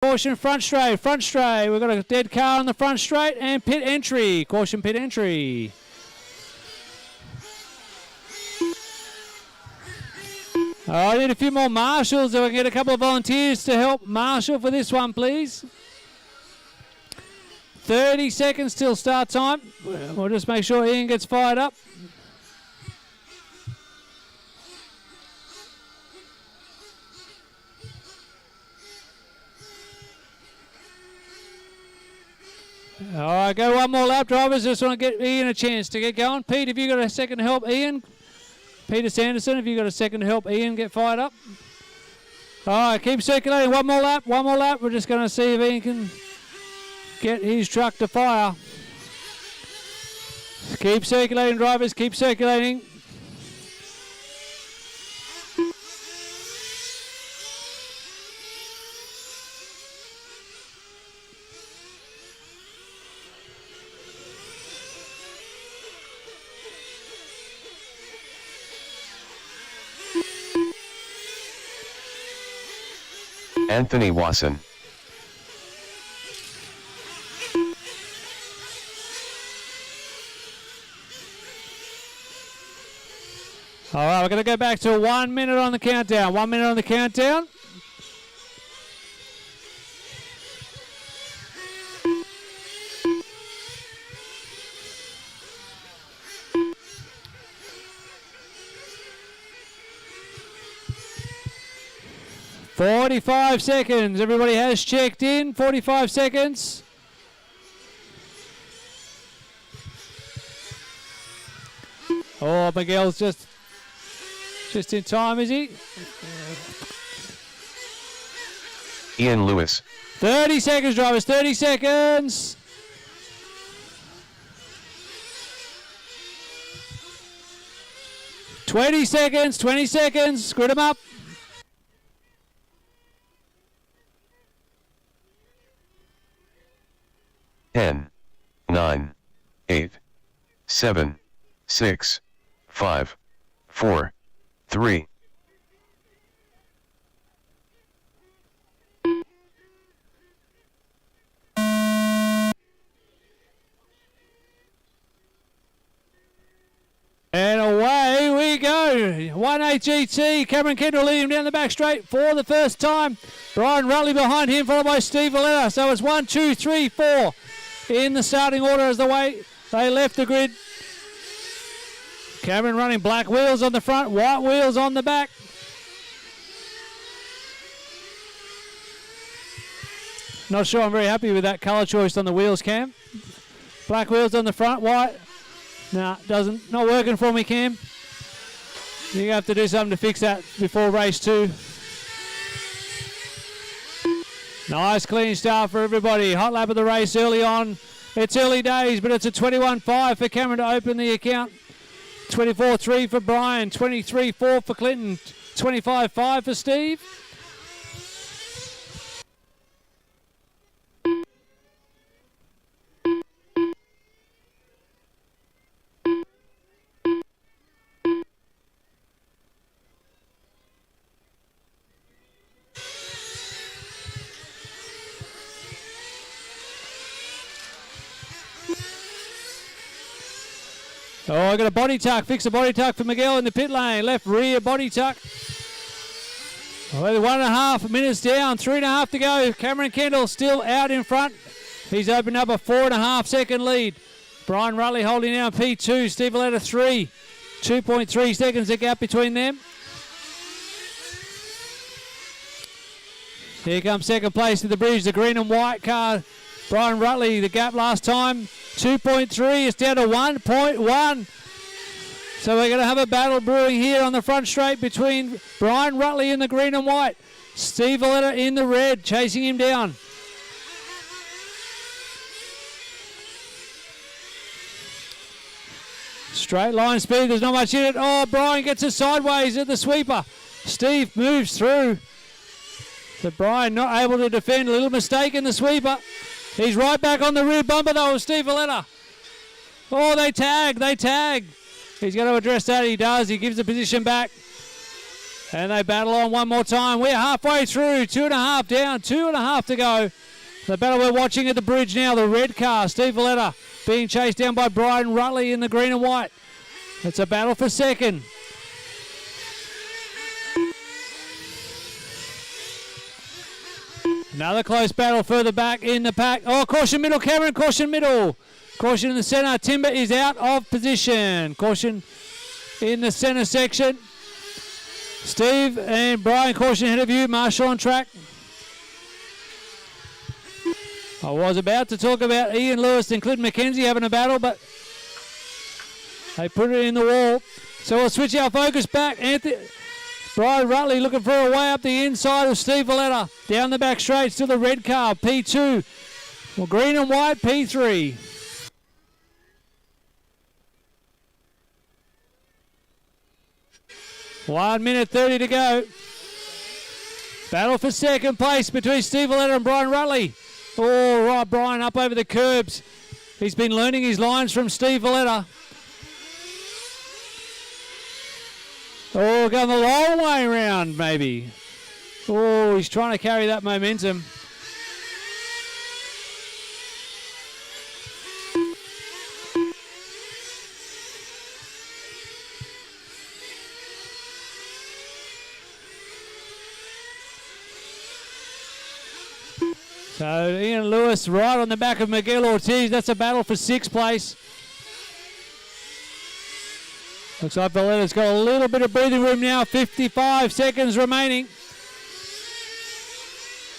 Caution front straight. We've got a dead car on the front straight and pit entry. Caution pit entry. I need a few more marshals, so I can get a couple of volunteers to help marshal for this one, please. 30 seconds till start time. We'll just make sure Ian gets fired up. All right, go one more lap, drivers. Just want to get Ian a chance to get going. Pete, have you got a second to help Ian? Peter Sanderson, have you got a second to help Ian get fired up? All right, keep circulating. One more lap. We're just going to see if Ian can get his truck to fire. Keep circulating, drivers. Keep circulating. Anthony Wasson. All right, we're going to go back to 1 minute on the countdown. 1 minute on the countdown. "45 seconds. Everybody has checked in. 45 seconds. Oh, Miguel's just in time, is he? Ian Lewis. 30 seconds, drivers. 30 seconds. "20 seconds. 20 seconds. Screw them up. Ten, 9, 8, 7, 6, 5, 4, 3. And away we go. 1-8 GT. Cameron Kendall leading him down the back straight for the first time. Brian Rutley behind him, followed by Steve Valletta. So it's 1, 2, 3, 4 in the starting order as the way they left the grid. Cameron running black wheels on the front, white wheels on the back. Not sure I'm very happy with that colour choice on the wheels, Cam. Black wheels on the front, white. Nah, not working for me, Cam. You have to do something to fix that before race 2. Nice clean start for everybody. Hot lap of the race early on. It's early days, but it's a 21.5 for Cameron to open the account. 24.3 for Brian. 23.4 for Clinton. 25.5 for Steve. Oh, I got a body tuck. Fix a body tuck for Miguel in the pit lane. Left rear body tuck. Oh, 1.5 minutes down. 3.5 to go. Cameron Kendall still out in front. He's opened up a 4.5 second lead. Brian Rutley holding down P2. Steve Valletta 3. 2.3 seconds a gap between them. Here comes second place to the bridge. The green and white car. Brian Rutley, the gap last time. 2.3, it's down to 1.1. So we're going to have a battle brewing here on the front straight between Brian Rutley in the green and white. Steve Valletta in the red, chasing him down. Straight line speed, there's not much in it. Oh, Brian gets it sideways at the sweeper. Steve moves through. But Brian not able to defend. A little mistake in the sweeper. He's right back on the rear bumper though of Steve Valletta. Oh, they tag. He's going to address that. He does. He gives the position back. And they battle on one more time. We're halfway through. 2.5 down, 2.5 to go. The battle we're watching at the bridge now, the red car, Steve Valletta, being chased down by Brian Rutley in the green and white. It's a battle for second. Another close battle further back in the pack. Oh, caution middle, Cameron, caution middle. Caution in the centre. Timber is out of position. Caution in the centre section. Steve and Brian, caution ahead of you. Marshall on track. I was about to talk about Ian Lewis and Clinton McKenzie having a battle, but they put it in the wall. So we'll switch our focus back. Brian Rutley looking for a way up the inside of Steve Valletta. Down the back straight, still the red car, P2. Well, green and white, P3. One minute 30 to go. Battle for second place between Steve Valletta and Brian Rutley. Oh, right, Brian up over the curbs. He's been learning his lines from Steve Valletta. Oh, going the long way around, maybe. Oh, he's trying to carry that momentum. So Ian Lewis right on the back of Miguel Ortiz. That's a battle for sixth place. Looks like Valletta's got a little bit of breathing room now. 55 seconds remaining.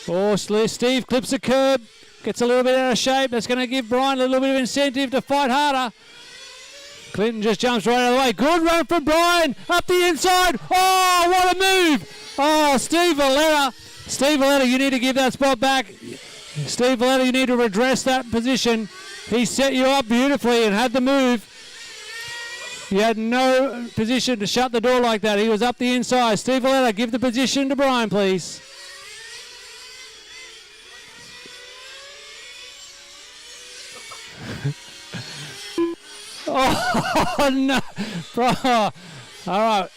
Oh, Steve clips a curb. Gets a little bit out of shape. That's going to give Brian a little bit of incentive to fight harder. Clinton just jumps right out of the way. Good run from Brian. Up the inside. Oh, what a move. Oh, Steve Valletta. Steve Valletta, you need to give that spot back. Steve Valletta, you need to redress that position. He set you up beautifully and had the move. You had no position to shut the door like that. He was up the inside. Steve Valletta, give the position to Brian, please. Oh, no. Bro. All right.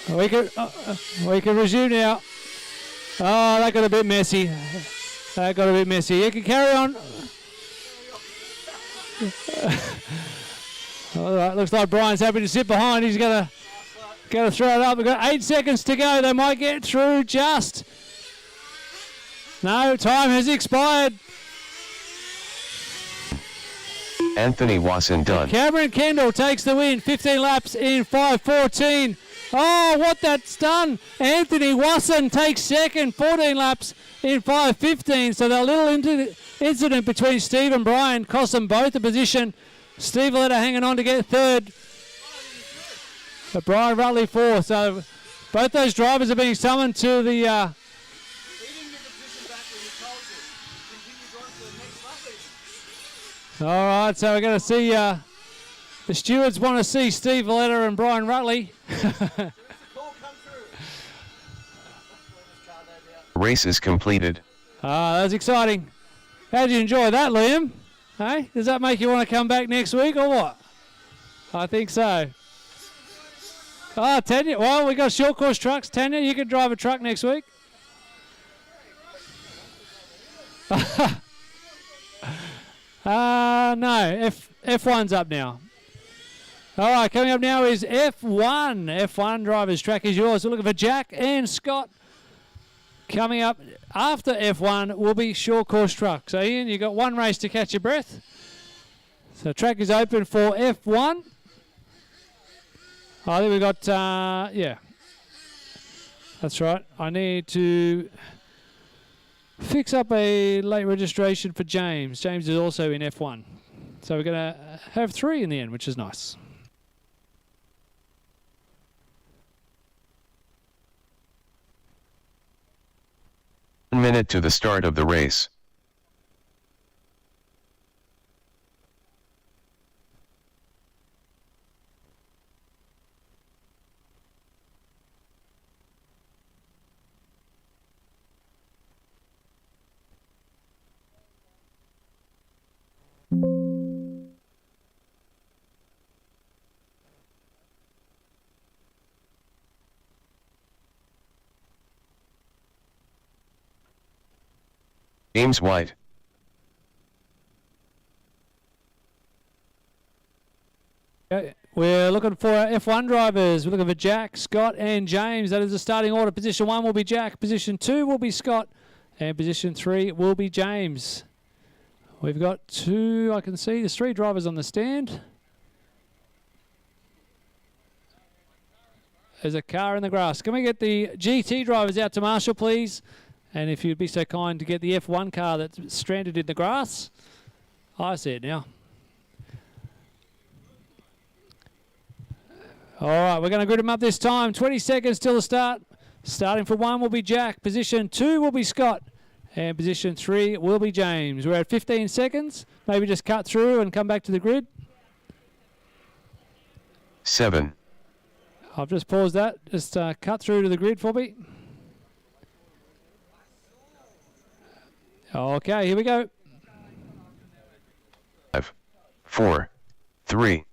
We can resume now. Oh, that got a bit messy. That got a bit messy. You can carry on. All right, looks like Brian's happy to sit behind. He's going to throw it up. We've got 8 seconds to go. They might get through just. No, time has expired. Anthony Wasson done. Cameron Kendall takes the win. 15 laps in 5:14. Oh, what that's done. Anthony Wasson takes second. 14 laps in 5:15. So the little incident between Steve and Brian cost them both a position. Steve Valletta hanging on to get third. But Brian Rutley fourth. So both those drivers are being summoned to the... All right, so we're going to see the stewards want to see Steve Valletta and Brian Rutley. Race is completed. That was exciting. How did you enjoy that, Liam? Hey, does that make you want to come back next week or what? I think so. Oh, Tanya, well, we got short course trucks. Tanya, you can drive a truck next week. No, F1's up now. All right, coming up now is F1. F1 driver's track is yours. We're looking for Jack and Scott. Coming up after F1 will be short course truck. So, Ian, you've got one race to catch your breath. So, track is open for F1. I think we've got, yeah. That's right. I need to fix up a late registration for James. James is also in F1. So, we're going to have 3 in the end, which is nice. 1 minute to the start of the race. Aims wide. Okay. We're looking for our F1 drivers. We're looking for Jack, Scott, and James. That is the starting order. Position 1 will be Jack. Position 2 will be Scott. And position 3 will be James. We've got 2, I can see. There's 3 drivers on the stand. There's a car in the grass. Can we get the GT drivers out to Marshall, please? And if you'd be so kind to get the F1 car that's stranded in the grass. I see it now. All right, we're going to grid them up this time. 20 seconds till the start. Starting for 1 will be Jack. Position 2 will be Scott. And position 3 will be James. We're at 15 seconds. Maybe just cut through and come back to the grid. 7. I've just paused that. Just cut through to the grid for me. Okay, here we go. 5, 4, 3.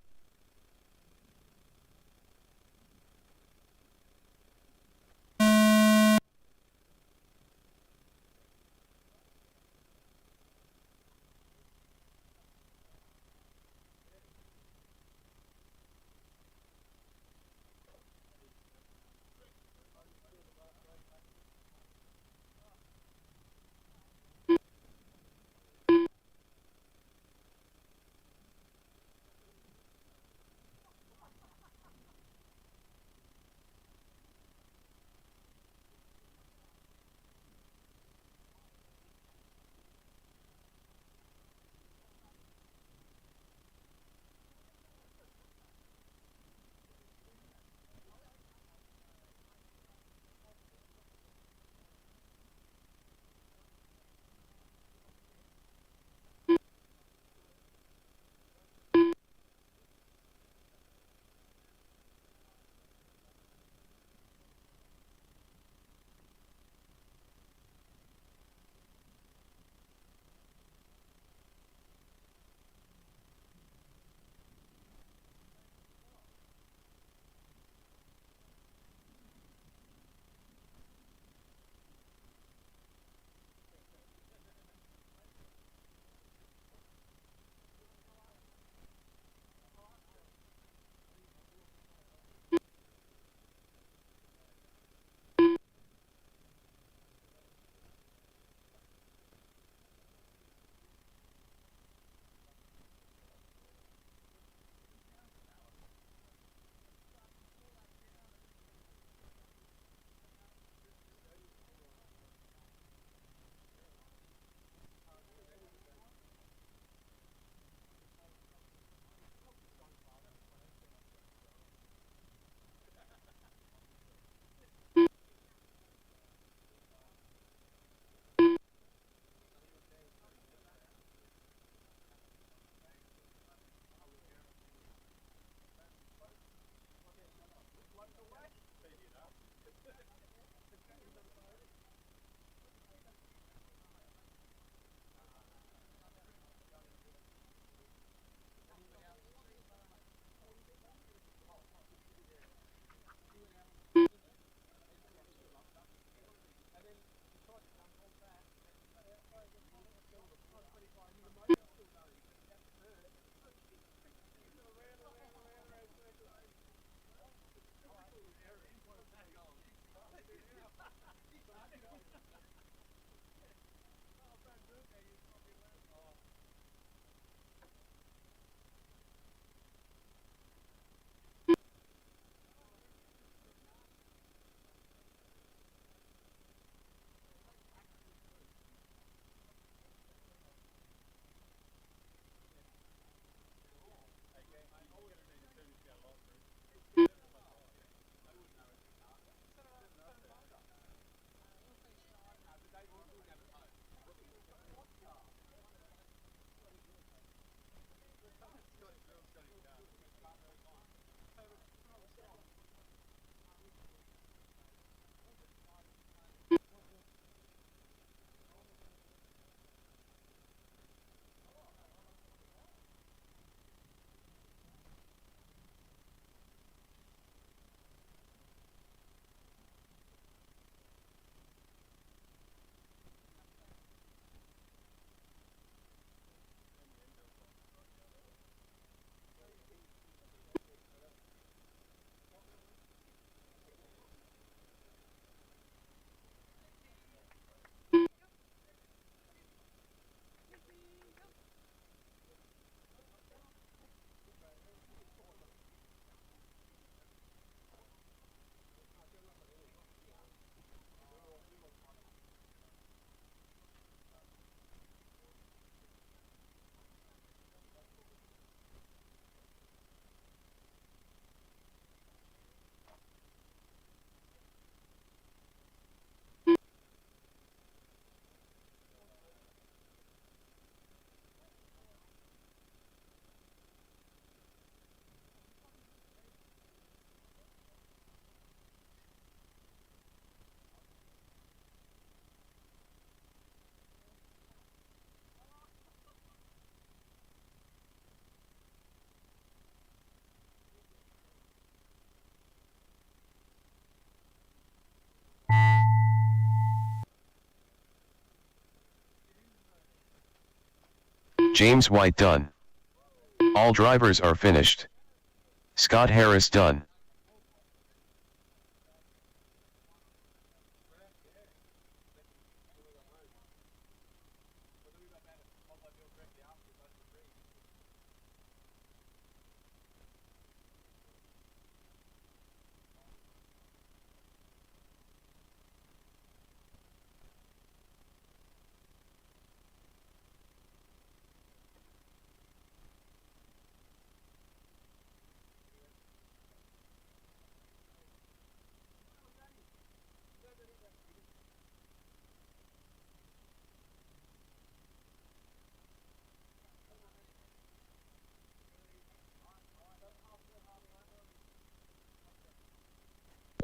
James White done. All drivers are finished. Scott Harris done.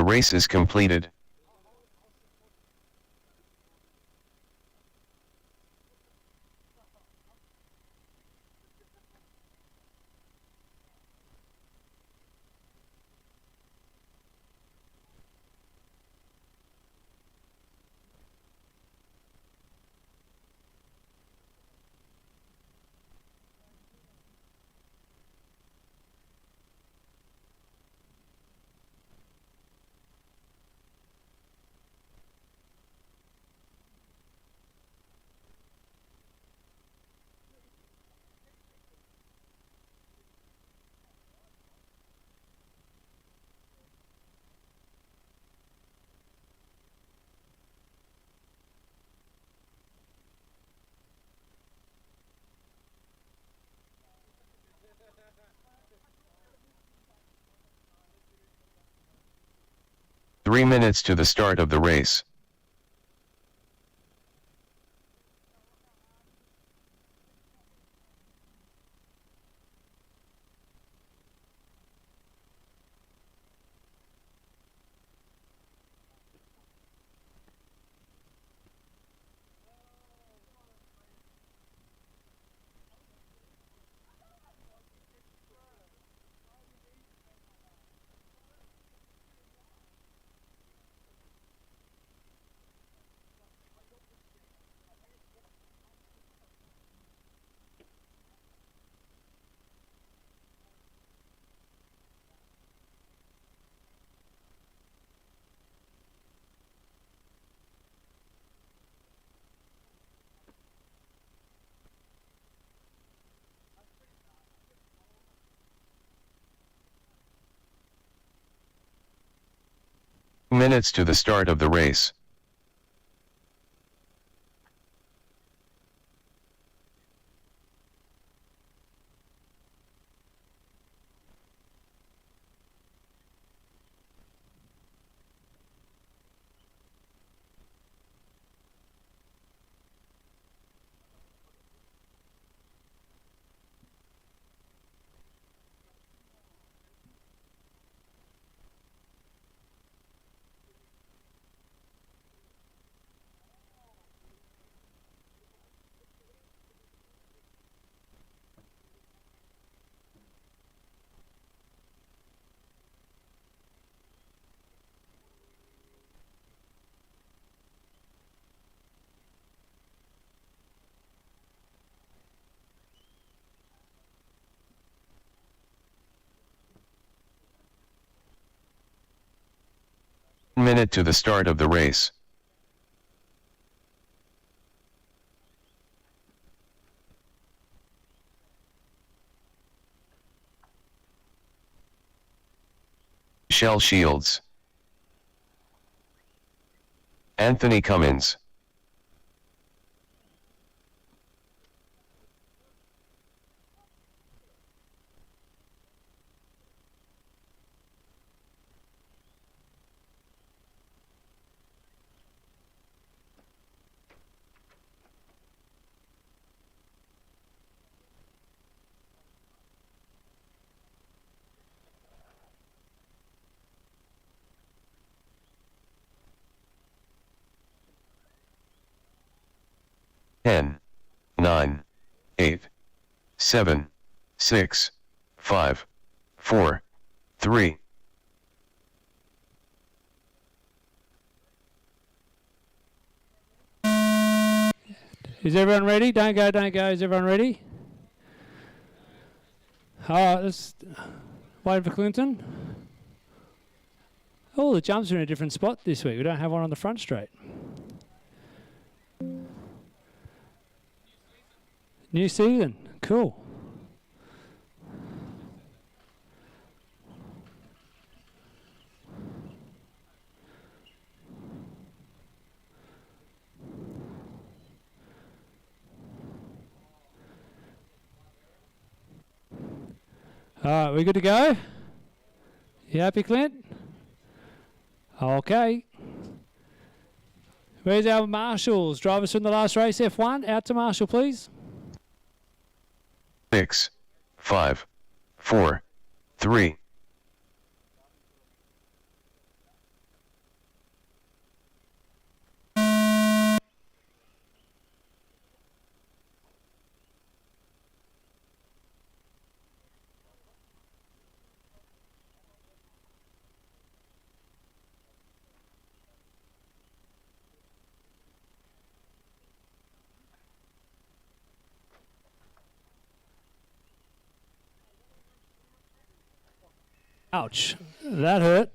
The race is completed. Three minutes to the start of the race. Minutes to the start of the race. Minute to the start of the race. Shell Shields. Anthony Cummins. Ten, 9, 8, 7, 6, 5, 4, 3. Is everyone ready? Don't go, don't go. Is everyone ready? All right, let's wait for Clinton. All the jumps are in a different spot this week. We don't have one on the front straight. New season. Cool. All right, we good to go? You happy, Clint? Okay. Where's our marshals? Drivers from the last race, F1. Out to Marshall, please. 6, 5, 4, 3. Ouch. That hurt.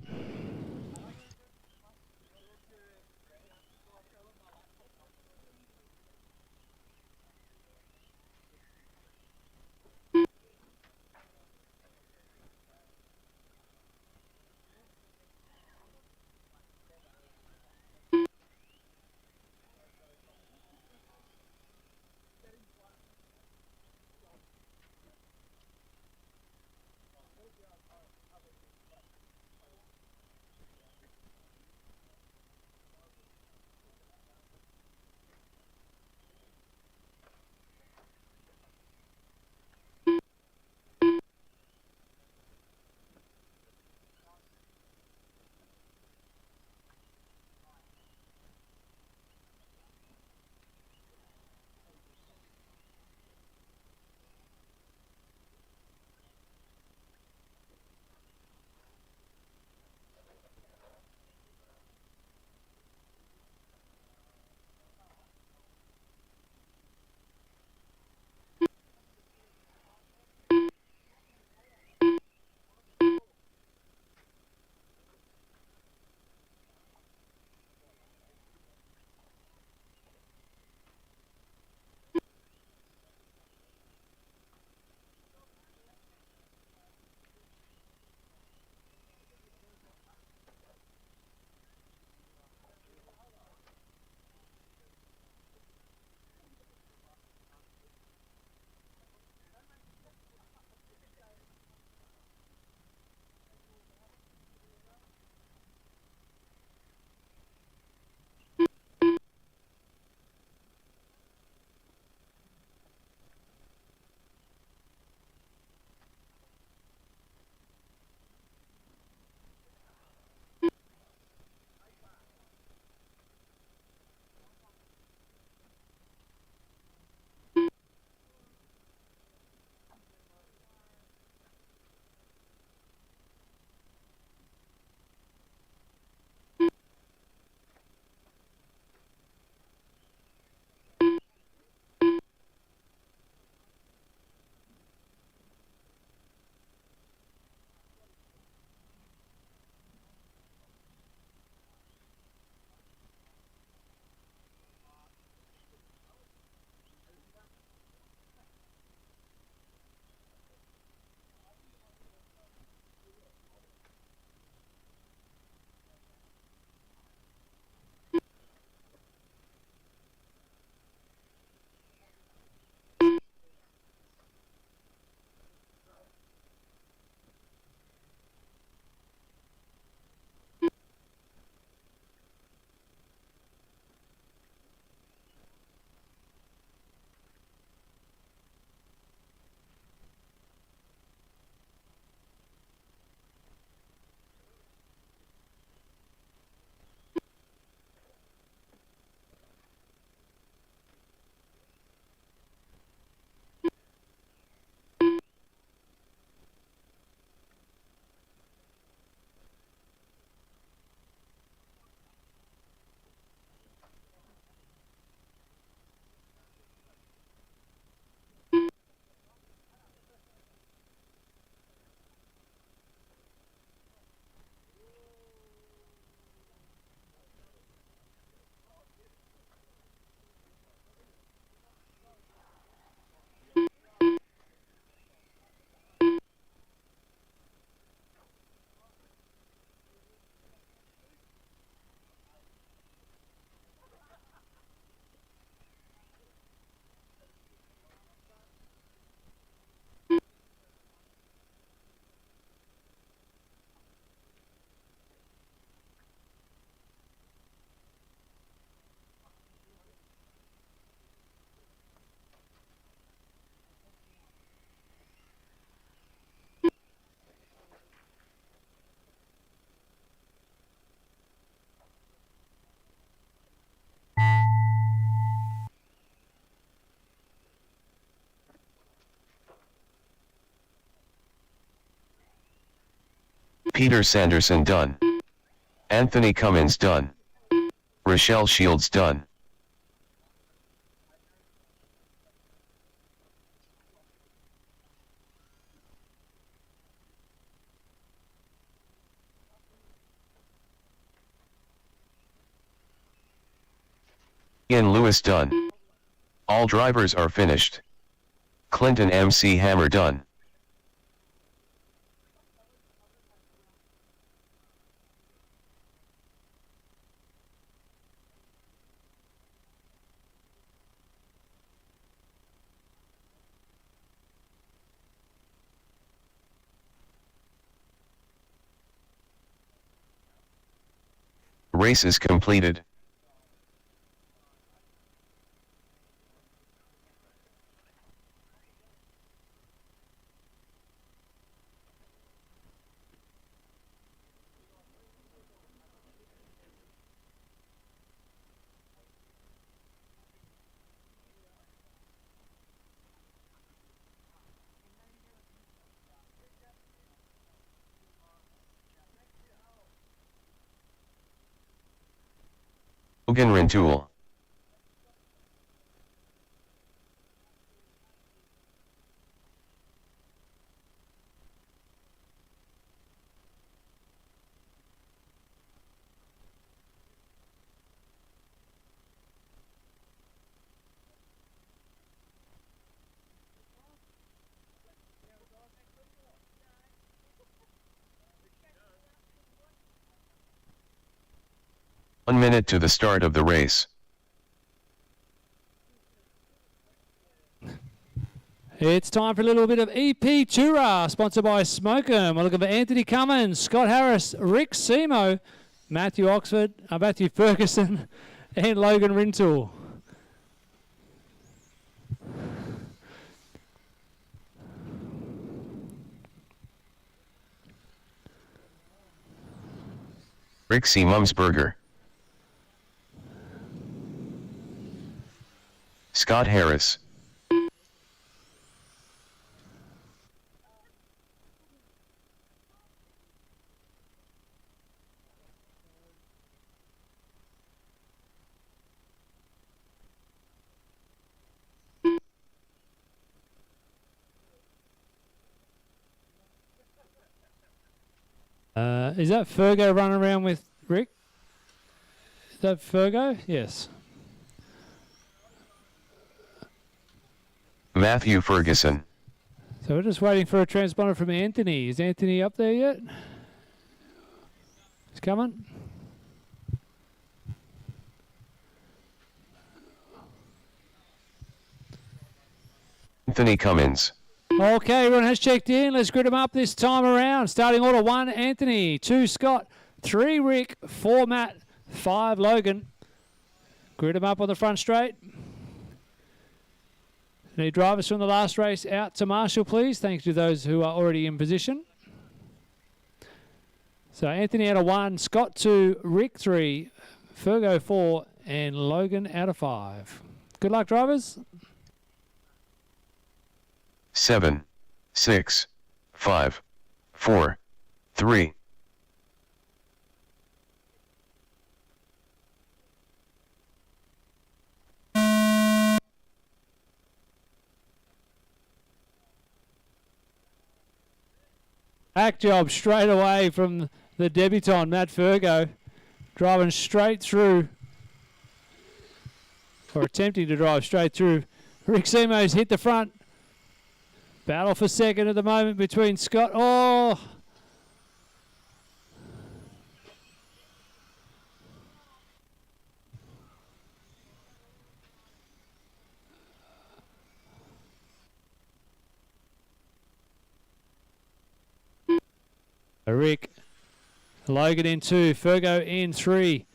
Peter Sanderson done. Anthony Cummins done. Rochelle Shields done. Ian Lewis done. All drivers are finished. Clinton MC Hammer done. Race is completed. Logan Rintoul. One minute to the start of the race. It's time for a little bit of EP Toura, sponsored by Smokem. We're looking for Anthony Cummins, Scott Harris, Rick Semo, Matthew Ferguson, and Logan Rintoul. Rick Seymonsbergen. Scott Harris. Is that Fergo running around with Rick? Is that Fergo? Yes. Matthew Ferguson. So we're just waiting for a transponder from Anthony. Is Anthony up there yet? He's coming. Anthony Cummins. Okay, everyone has checked in. Let's grid them up this time around. Starting order 1, Anthony. 2, Scott. 3, Rick. 4, Matt. 5, Logan. Grid them up on the front straight. Need drivers from the last race out to Marshall, please. Thanks to those who are already in position. So Anthony out of 1, Scott 2, Rick 3, Fergo 4, and Logan out of 5. Good luck, drivers. 7, 6, 5, 4, 3. Back job straight away from the debutant, Matt Fergo, driving straight through, or attempting to drive straight through. Rick Semo's hit the front. Battle for second at the moment between Scott. Oh! Rick, Logan in 2, Fergo in 3,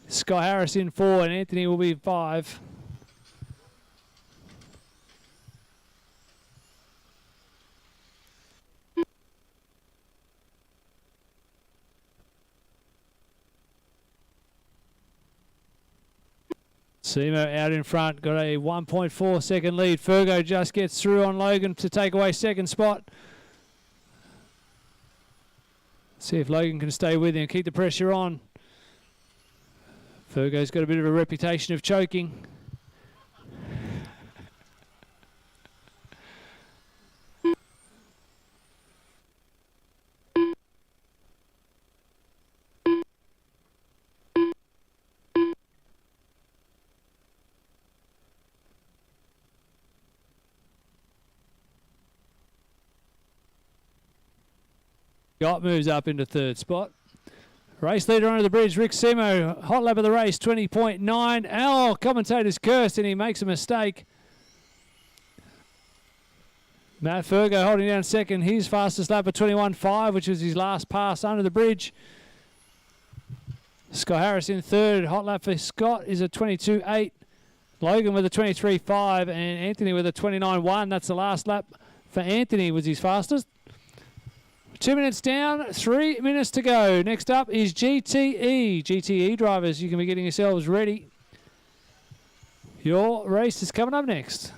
Scott Harris in 4, and Anthony will be 5. Semo out in front, got a 1.4 second lead. Fergo just gets through on Logan to take away second spot. See if Logan can stay with him and keep the pressure on. Fergo's got a bit of a reputation of choking. Scott moves up into third spot. Race leader under the bridge, Rick Simo. Hot lap of the race, 20.9. Oh, commentator's cursed and he makes a mistake. Matt Fergo holding down second. His fastest lap of 21.5, which was his last pass under the bridge. Scott Harris in third. Hot lap for Scott is a 22.8. Logan with a 23.5 and Anthony with a 29.1. That's the last lap for Anthony, was his fastest. 2 minutes down, 3 minutes to go. Next up is GTE. GTE drivers, you can be getting yourselves ready. Your race is coming up next.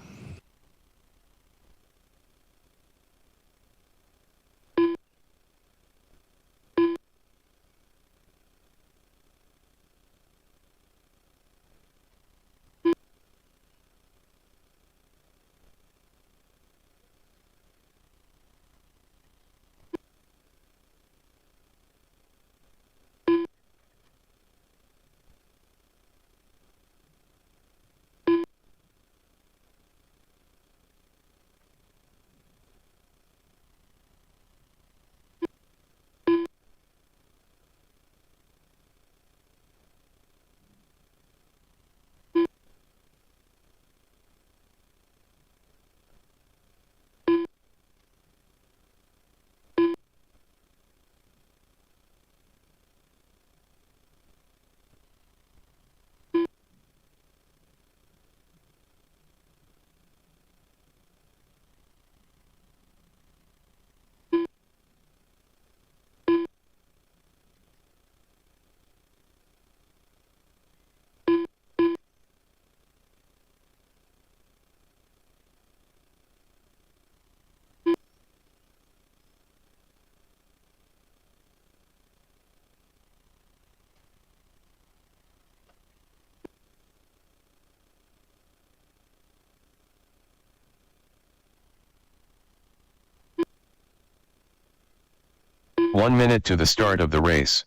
One minute to the start of the race.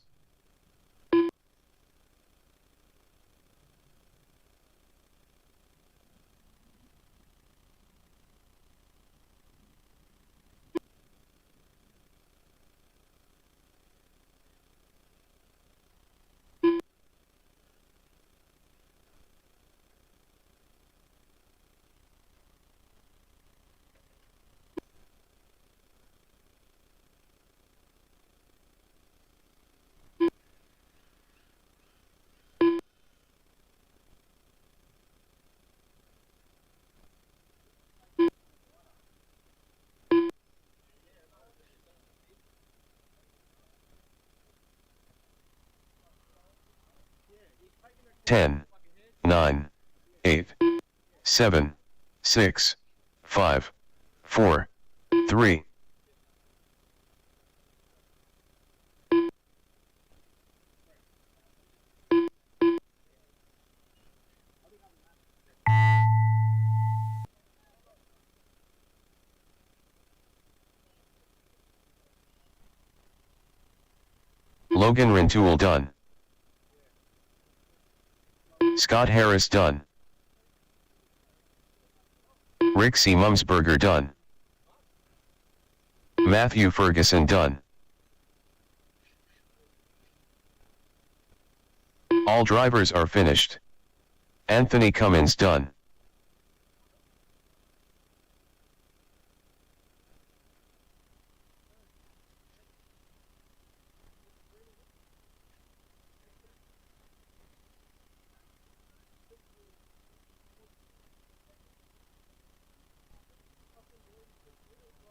Ten, 9, 8, 7, 6, 5, 4, 3. Logan Rintoul done. Scott Harris done. Rick Seymonsbergen done. Matthew Ferguson done. All drivers are finished. Anthony Cummins done.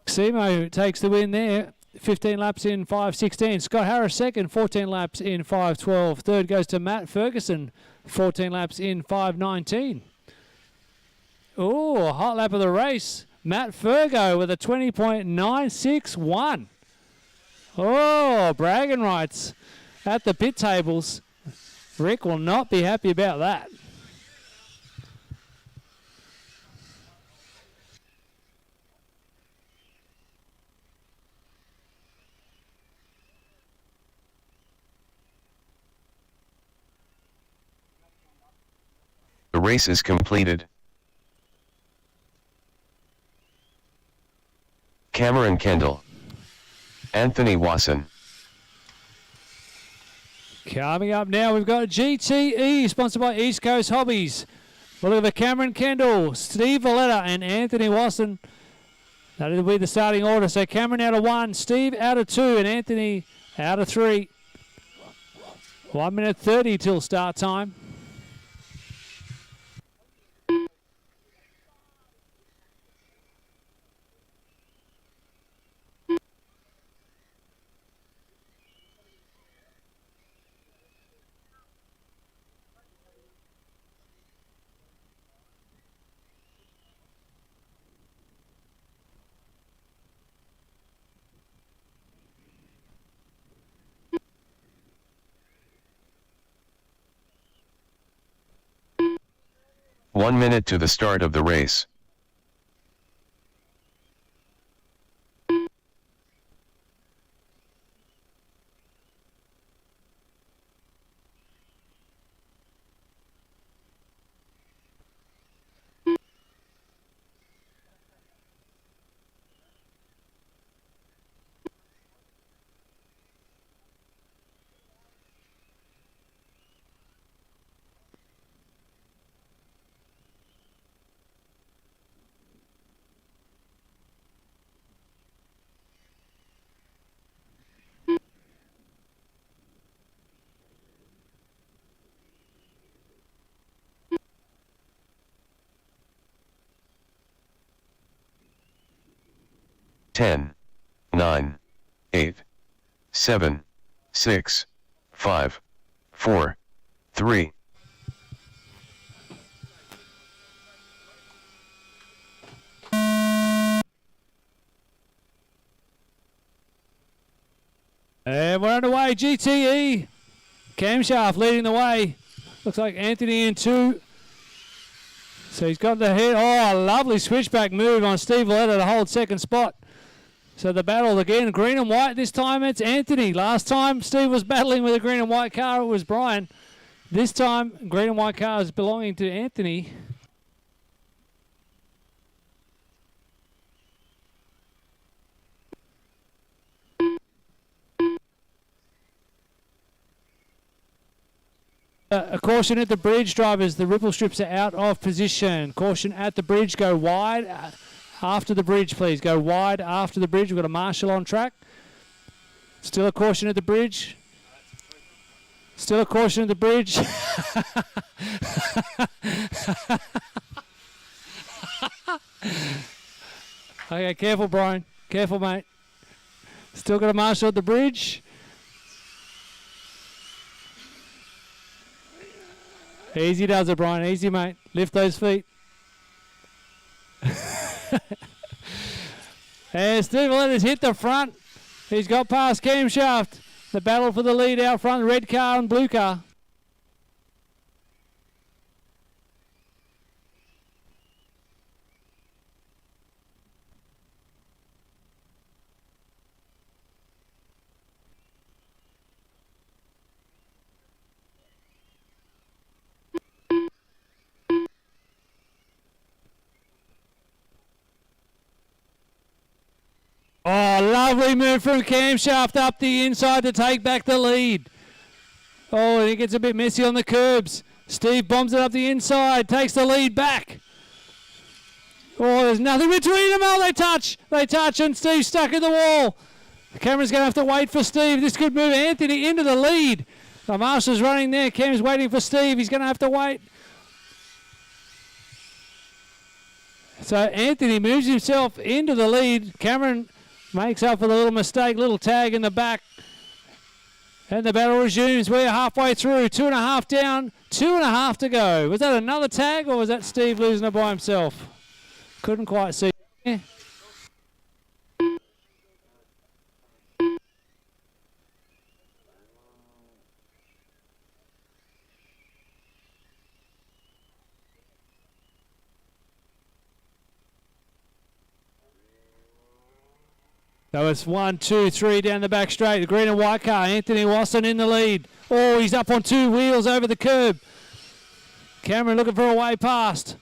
Simo takes the win there. 15 laps in 5:16. Scott Harris second, 14 laps in 5:12. Third goes to Matt Ferguson, 14 laps in 5:19. Oh, hot lap of the race. Matt Fergo with a 20.961. Oh, bragging rights at the pit tables. Rick will not be happy about that. The race is completed. Cameron Kendall. Anthony Wasson. Coming up now, we've got GTE, sponsored by East Coast Hobbies. We'll look at Cameron Kendall, Steve Valletta, and Anthony Wasson. That'll be the starting order. So Cameron out of 1, Steve out of 2, and Anthony out of 3. 1 minute 30 till start time. One minute to the start of the race. Ten, 9, 8, 7, 6, 5, 4, 3. And we're underway. GTE. Camshaft leading the way. Looks like Anthony in 2. So he's got the head. Oh, a lovely switchback move on Steve Valletta to hold second spot. So the battle again, green and white. This time it's Anthony. Last time Steve was battling with a green and white car. It was Brian. This time, green and white car is belonging to Anthony. A caution at the bridge, drivers. The ripple strips are out of position. Caution at the bridge. Go wide after the bridge, please. Go wide after the bridge. We've got a marshal on track. Still a caution at the bridge. Still a caution at the bridge. Okay, careful, Brian. Careful, mate. Still got a marshal at the bridge. Easy does it, Brian. Easy, mate. Lift those feet. And Steve Valletta's hit the front. He's got past Camshaft. The battle for the lead out front. Red car and blue car. Oh, lovely move from Camshaft up the inside to take back the lead. Oh, and it gets a bit messy on the curbs. Steve bombs it up the inside, takes the lead back. Oh, there's nothing between them. Oh, they touch, and Steve's stuck in the wall. The camera's going to have to wait for Steve. This could move Anthony into the lead. The marshal's running there. Cam's waiting for Steve. He's going to have to wait. So Anthony moves himself into the lead. Cameron makes up for the little mistake, little tag in the back. And the battle resumes. We're halfway through. 2.5 down, 2.5 to go. Was that another tag or was that Steve losing it by himself? Couldn't quite see. So it's 1, 2, 3 down the back straight. The green and white car. Anthony Wasson in the lead. Oh, he's up on 2 wheels over the curb. Cameron looking for a way past.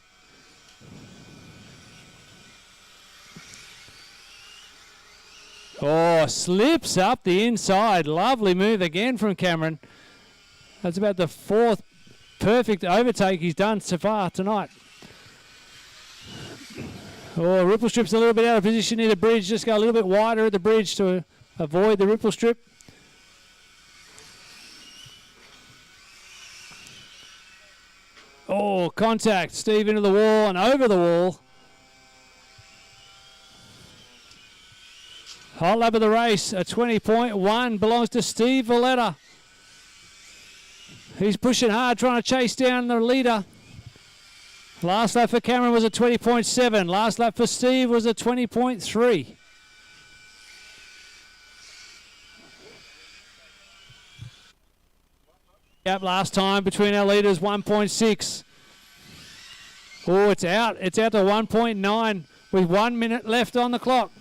Oh, slips up the inside. Lovely move again from Cameron. That's about the 4th perfect overtake he's done so far tonight. Oh, ripple strip's a little bit out of position near the bridge. Just go a little bit wider at the bridge to avoid the ripple strip. Oh, contact. Steve into the wall and over the wall. Hot lap of the race, a 20.1 belongs to Steve Valletta. He's pushing hard, trying to chase down the leader. Last lap for Cameron was a 20.7. Last lap for Steve was a 20.3. Gap last time between our leaders, 1.6. Oh, it's out. It's out to 1.9 with 1 minute left on the clock.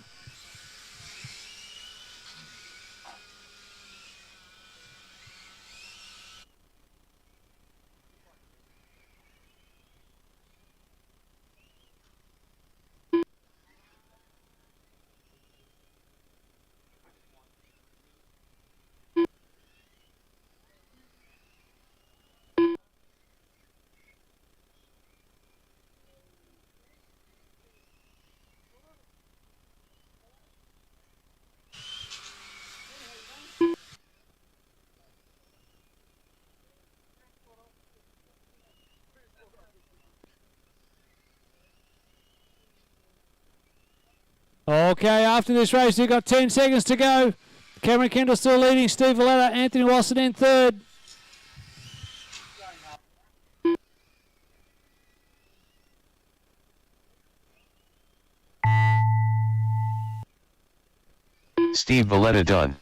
Okay, after this race, we've got 10 seconds to go. Cameron Kendall still leading. Steve Valletta, Anthony Wasson in third. Steve Valletta done.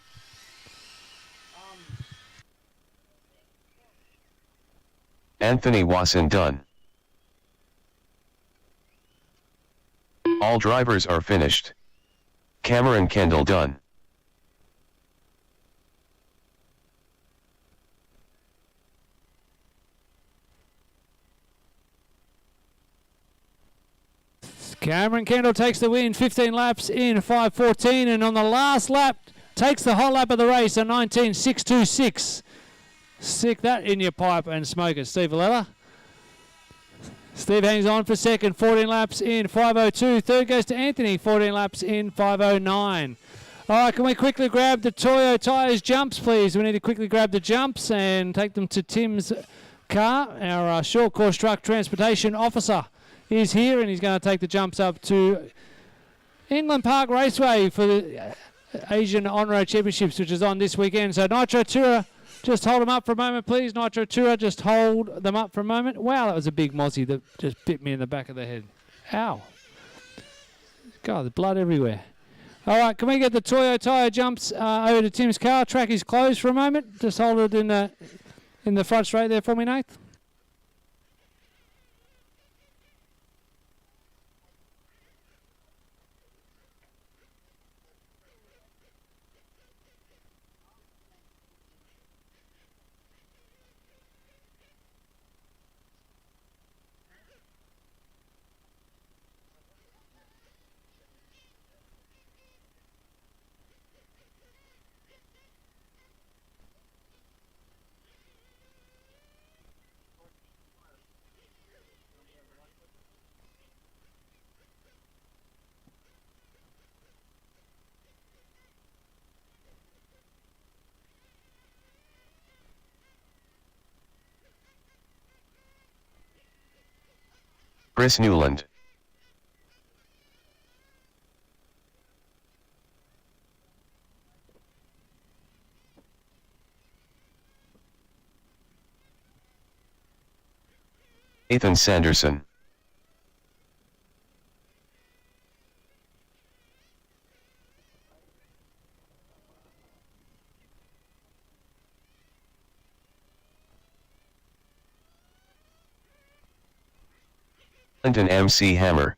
Anthony Wasson done. All drivers are finished. Cameron Kendall done. Cameron Kendall takes the win, 15 laps in 5:14, and on the last lap, takes the whole lap of the race, a 19.626. Stick that in your pipe and smoke it, Steve Valletta. Steve hangs on for second, 14 laps in 5:02. Third goes to Anthony, 14 laps in 5:09. All right, can we quickly grab the Toyo Tyres jumps, please? We need to quickly grab the jumps and take them to Tim's car. Our short course truck transportation officer is here, and he's going to take the jumps up to England Park Raceway for the Asian On-Road Championships, which is on this weekend. So Nitro Tour, just hold them up for a moment, please. Nitro Tour, just hold them up for a moment. Wow, that was a big mozzie that just bit me in the back of the head. Ow. God, there's blood everywhere. All right, can we get the Toyo Tyre jumps over to Tim's car? Track is closed for a moment. Just hold it in the front straight there for me, Nate. Chris Newland. Ethan Sanderson. Clinton MC Hammer.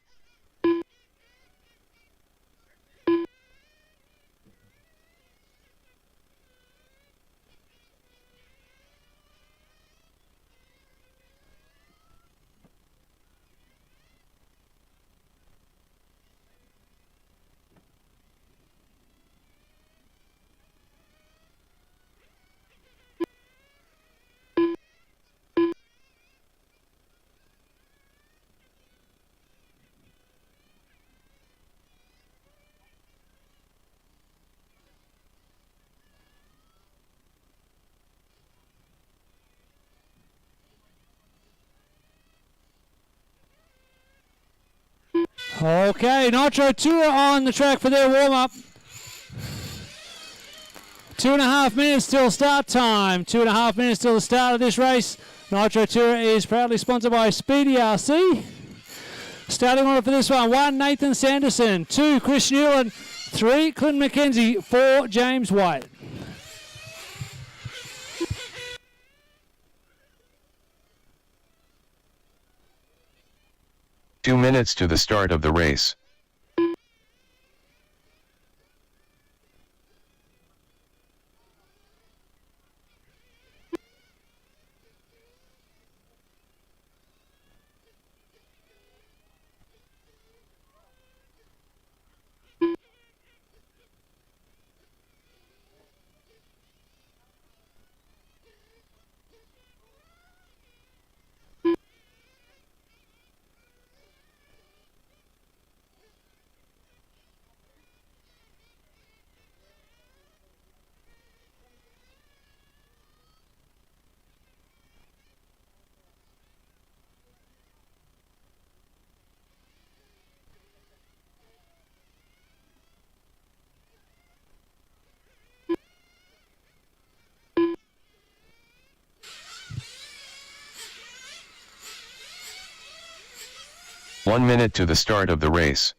Okay, Nitro Tour on the track for their warm-up. 2.5 minutes till start time. 2.5 minutes till the start of this race. Nitro Tour is proudly sponsored by Speedy RC. Starting order for this one: 1, Nathan Sanderson; 2, Chris Newland; 3, Clint McKenzie; 4, James White. Two minutes to the start of the race. One minute to the start of the race.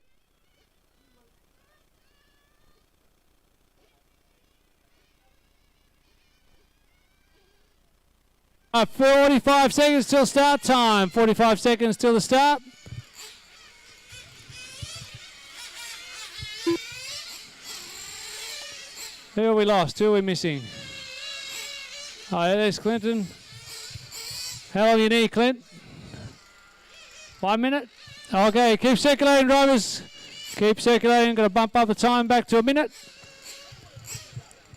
45 seconds till start time. 45 seconds till the start. Who are we lost? Who are we missing? Oh, yeah, there's Clinton. How long you need, Clint? 1 minute? Okay, keep circulating, drivers. Keep circulating. Going to bump up the time back to a minute.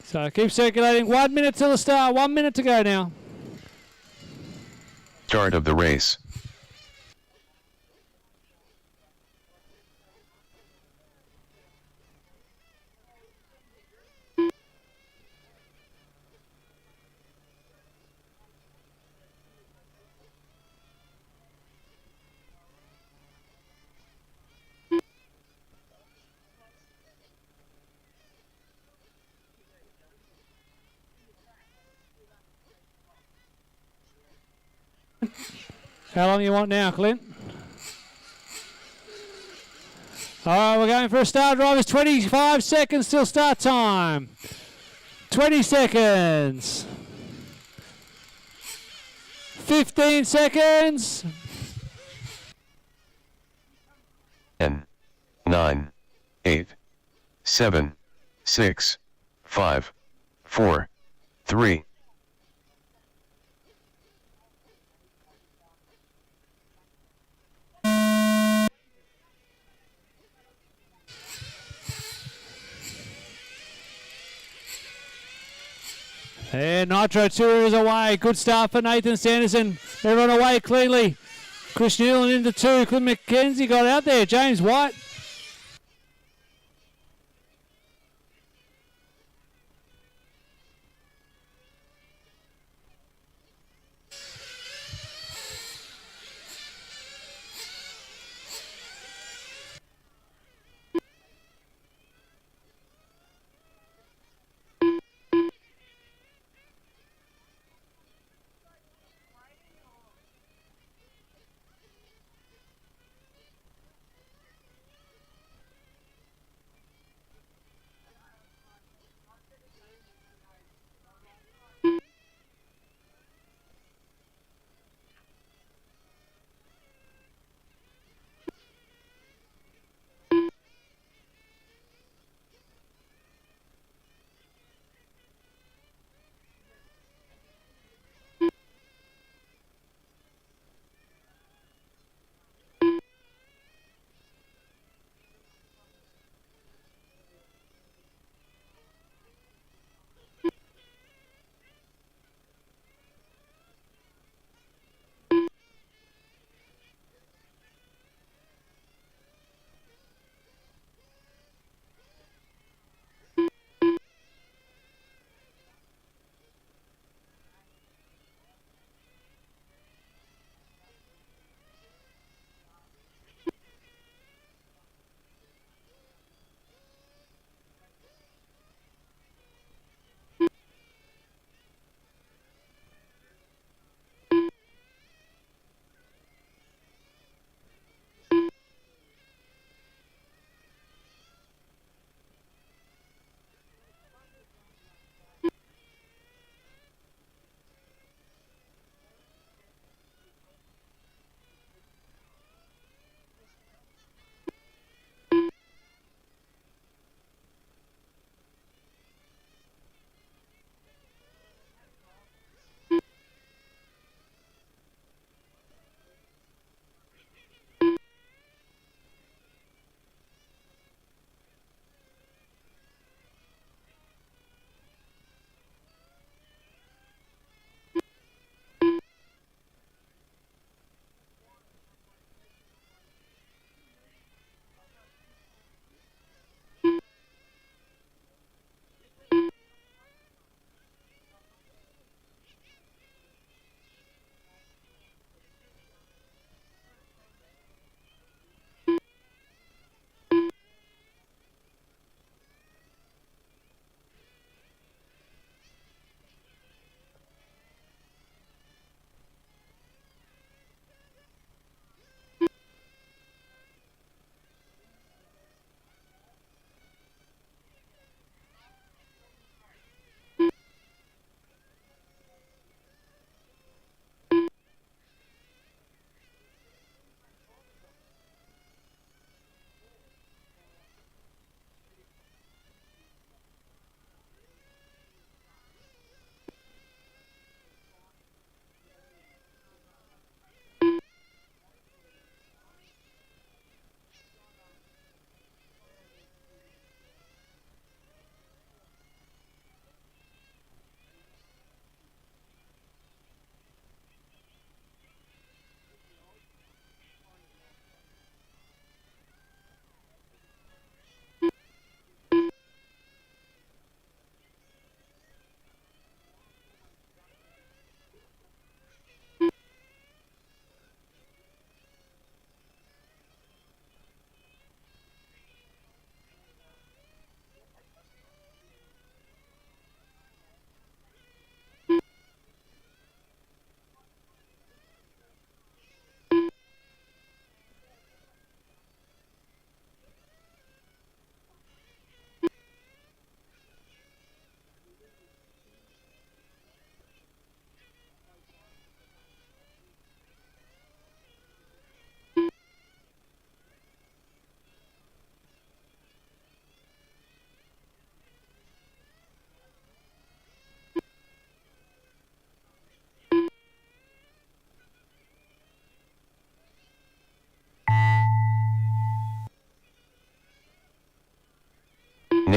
So keep circulating. 1 minute till the start. 1 minute to go now. Start of the race. How long you want now, Clint? All right, we're going for a start, drivers. 25 seconds till start time. 20 seconds. 15 seconds. 10, 9, 8, 7, 6, 5, 4, 3. And Nitro Tour is away. Good start for Nathan Sanderson. Everyone away cleanly. Chris Newland into 2. Clint McKenzie got out there. James White.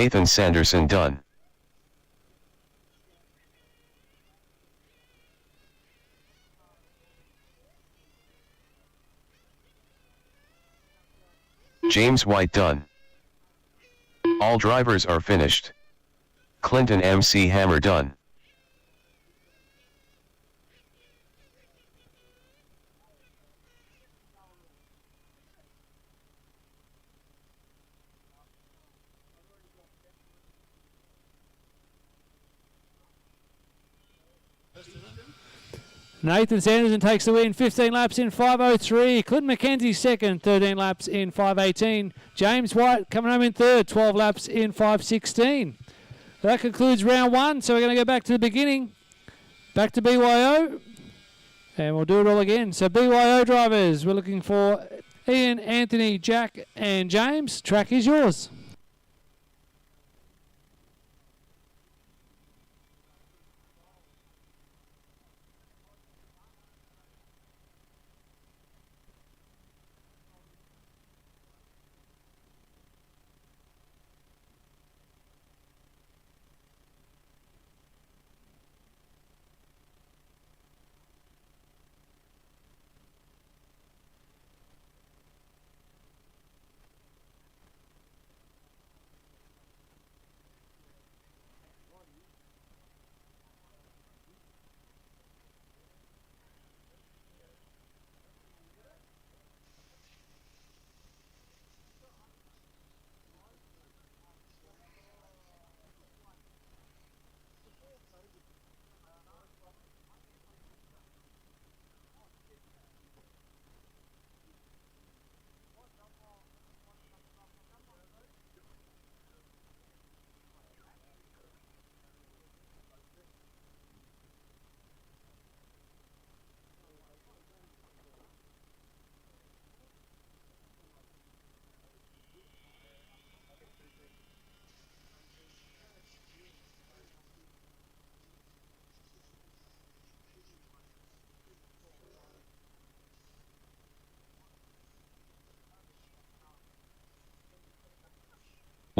Nathan Sanderson done. James White done. All drivers are finished. Clinton MC Hammer done. Nathan Sanderson takes the win, 15 laps in 5:03. Clinton McKenzie second, 13 laps in 5:18. James White coming home in third, 12 laps in 5:16. That concludes round one, so we're going to go back to the beginning. Back to BYO, and we'll do it all again. So BYO drivers, we're looking for Ian, Anthony, Jack, and James. Track is yours.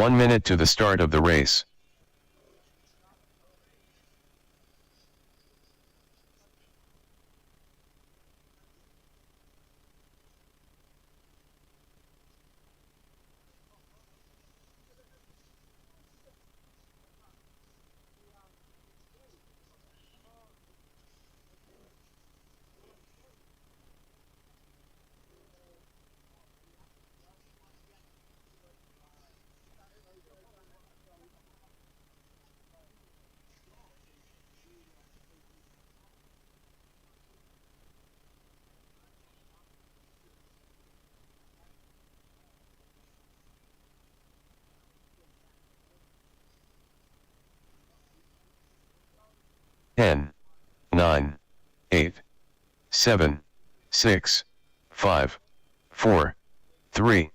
One minute to the start of the race. Ten, 9, 8, 7, 6, 5, 4, 3.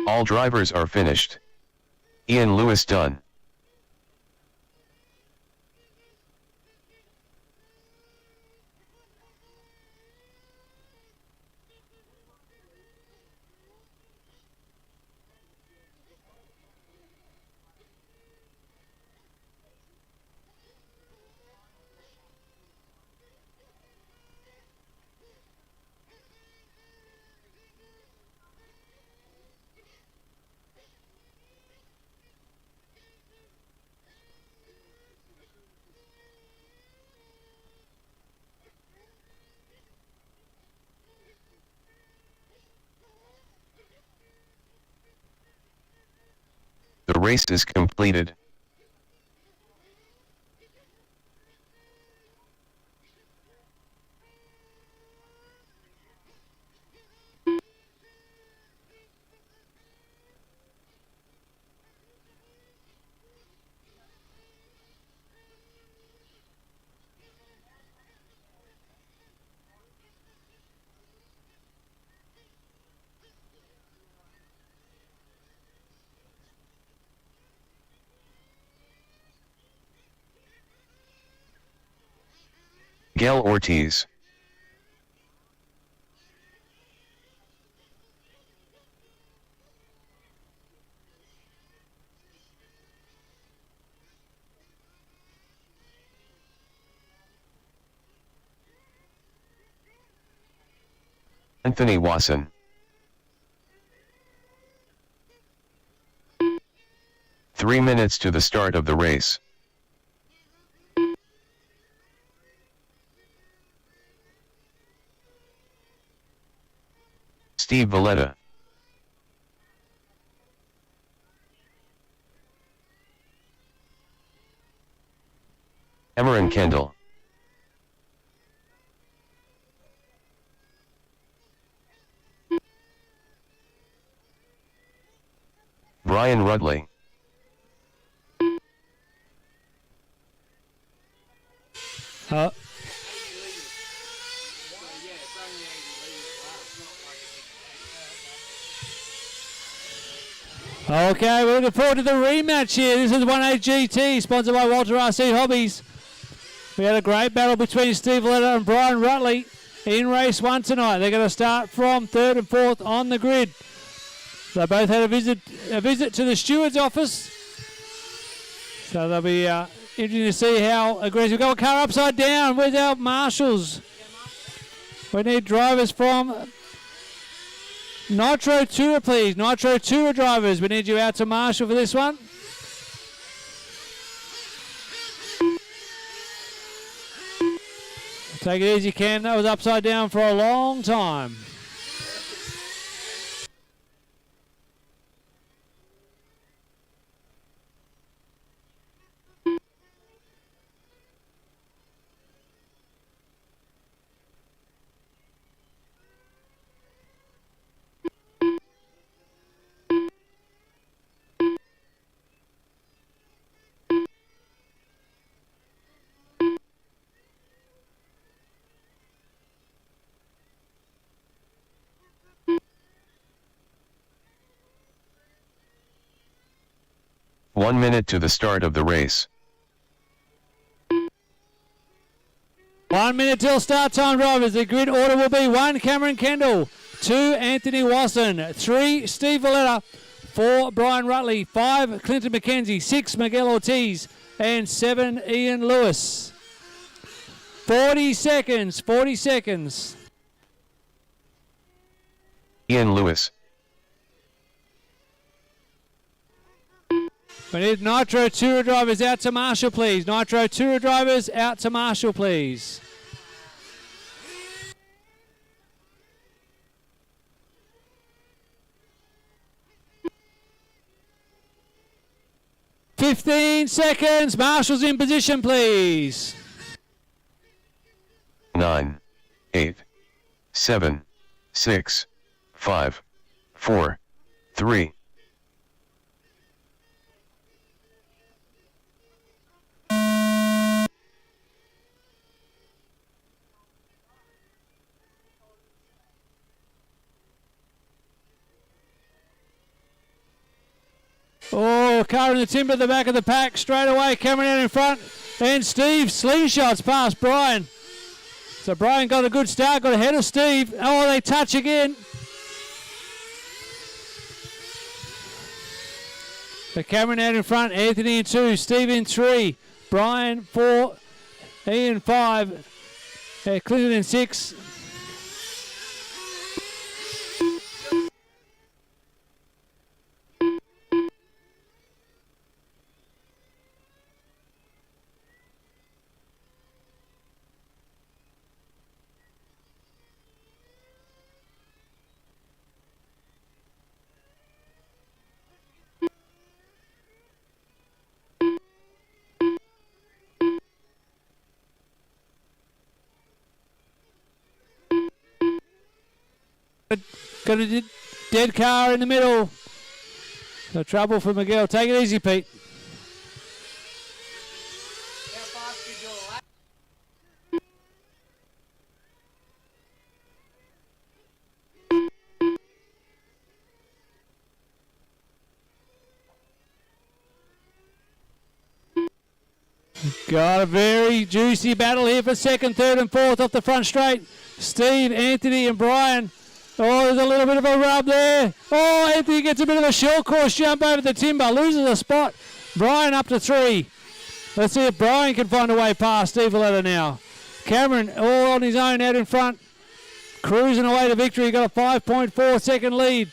All drivers are finished. Ian Lewis done. The race is completed. Miguel Ortiz. Anthony Wasson. Three minutes to the start of the race. Steve Valletta. Cameron Kendall. Brian Rudley. Okay, we're looking forward to the rematch here. This is 1A GT, sponsored by Walter RC Hobbies. We had a great battle between Steve Valletta and Brian Rutley in race one tonight. They're going to start from third and fourth on the grid. They both had a visit to the steward's office. So they'll be interesting to see how aggressive. We've got a car upside down. Where's our marshals? We need drivers from Nitro Tour, please. Nitro Tour drivers. We need you out to marshal for this one. Take it easy, Ken. That was upside down for a long time. One minute to the start of the race. 1 minute till start time, drivers. The grid order will be 1, Cameron Kendall, 2, Anthony Wasson, 3, Steve Valletta, 4, Brian Rutley, 5, Clinton McKenzie, 6, Miguel Ortiz, and 7, Ian Lewis. 40 seconds, 40 seconds. Ian Lewis. We need Nitro Tour drivers out to marshal, please. Nitro Tour drivers out to marshal, please. "15 seconds. Marshals in position, please." 9, 8, 7, 6, 5, 4, 3. Oh, car in the timber at the back of the pack. Straight away, Cameron out in front. And Steve slingshots past Brian. So Brian got a good start, got ahead of Steve. Oh, they touch again. But Cameron out in front, Anthony in 2, Steve in 3, Brian 4, Ian 5, Clinton in 6. Got a dead car in the middle. No trouble for Miguel. Take it easy, Pete. Got a very juicy battle here for second, third and fourth off the front straight. Steve, Anthony and Brian. Oh, there's a little bit of a rub there. Oh, Anthony gets a bit of a short course jump over the timber. Loses a spot. Brian up to 3. Let's see if Brian can find a way past Steve Valletta now. Cameron all on his own out in front. Cruising away to victory. Got a 5.4 second lead.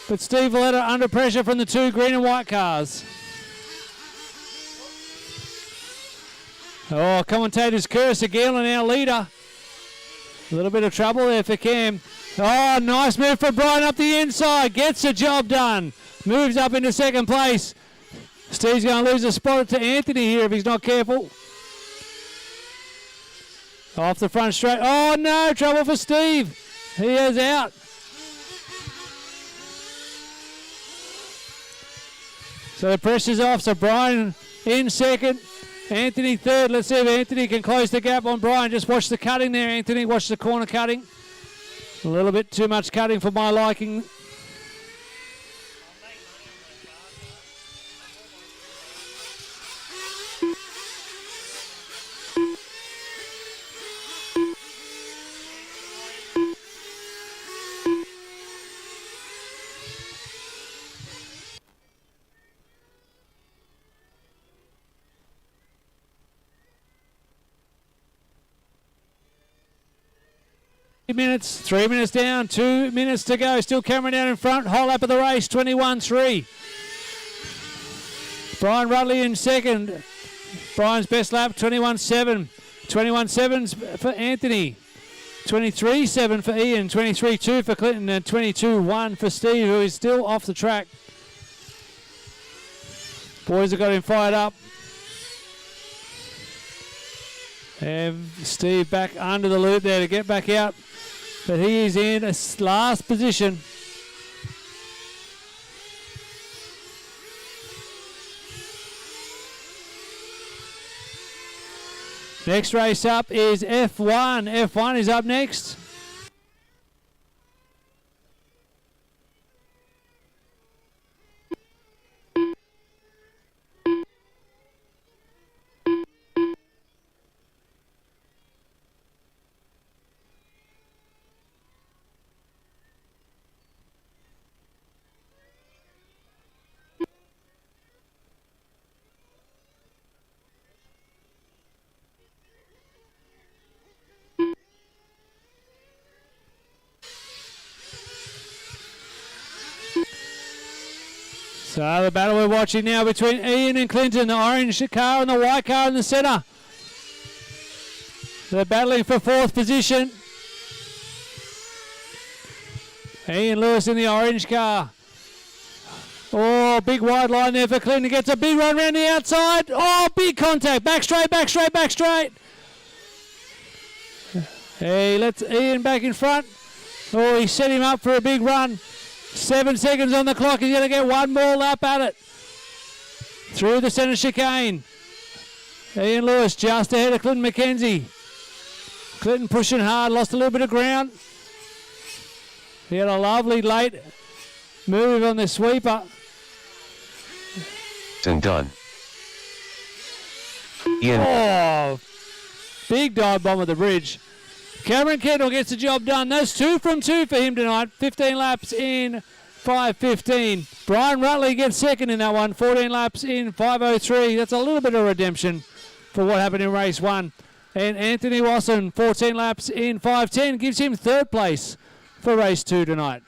But Steve Valletta under pressure from the 2 green and white cars. Oh, commentator's curse again on our leader. A little bit of trouble there for Cam. Oh, nice move from Brian up the inside. Gets the job done. Moves up into second place. Steve's going to lose a spot to Anthony here if he's not careful. Off the front straight. Oh, no. Trouble for Steve. He is out. So the pressure's off. So Brian in second. Anthony third. Let's see if Anthony can close the gap on Brian. Just watch the cutting there, Anthony. Watch the corner cutting. A little bit too much cutting for my liking. Minutes, 3 minutes down, 2 minutes to go. Still Cameron out in front. Whole lap of the race, 21.3. Brian Rudley in second. Brian's best lap, 21.7. 21.7 for Anthony. 23.7 for Ian. 23.2 for Clinton. And 22.1 for Steve, who is still off the track. Boys have got him fired up. And Steve back under the loop there to get back out. But he is in a last position. Next race up is F1. F1 is up next. So the battle we're watching now between Ian and Clinton, the orange car and the white car in the centre. They're battling for fourth position. Ian Lewis in the orange car. Oh, big wide line there for Clinton. Gets a big run around the outside. Oh, big contact. Back straight, back straight, back straight. Hey, let's Ian back in front. Oh, he set him up for a big run. 7 seconds on the clock. He's going to get one more lap at it. Through the centre chicane. Ian Lewis just ahead of Clinton McKenzie. Clinton pushing hard. Lost a little bit of ground. He had a lovely late move on the sweeper. and done. Ian. Oh, big dive bomb at the bridge. Cameron Kendall gets the job done. That's 2 from 2 for him tonight. 15 laps in 5:15. Brian Rutley gets second in that one. 14 laps in 5:03. That's a little bit of redemption for what happened in race 1. And Anthony Wasson, 14 laps in 5:10, gives him 3rd place for race 2 tonight.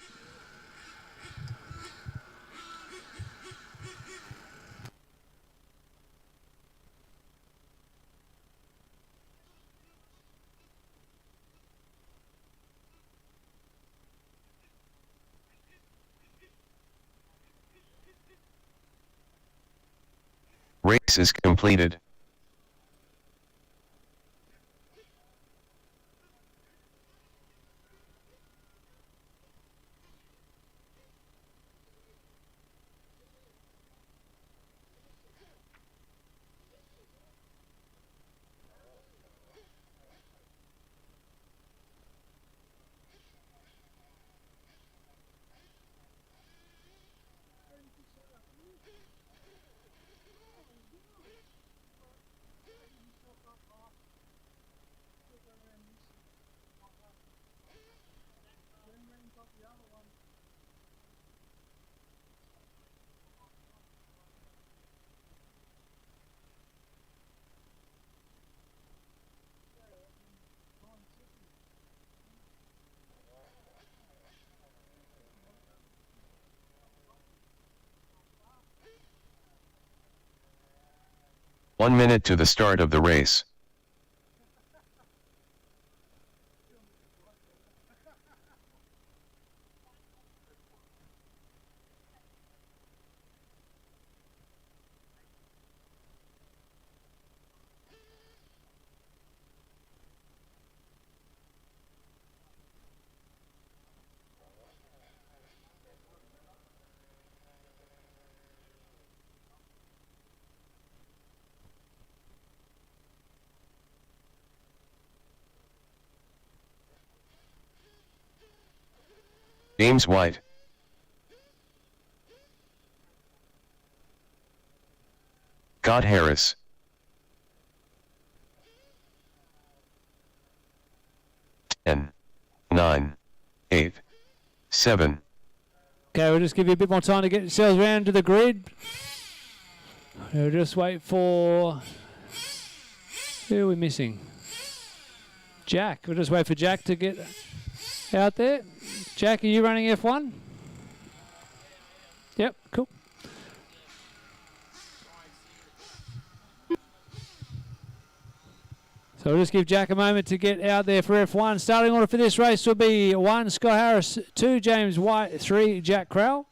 Race is completed. One minute to the start of the race. James White. Scott Harris. Ten, 9, 8, 7. Okay, we'll just give you a bit more time to get yourselves around to the grid. We'll just wait for... Who are we missing? Jack. We'll just wait for Jack to get out there. Jack, are you running F1? Yep, cool. So we'll just give Jack a moment to get out there for F1. Starting order for this race will be 1, Scott Harris, 2, James White, 3, Jack Crowell.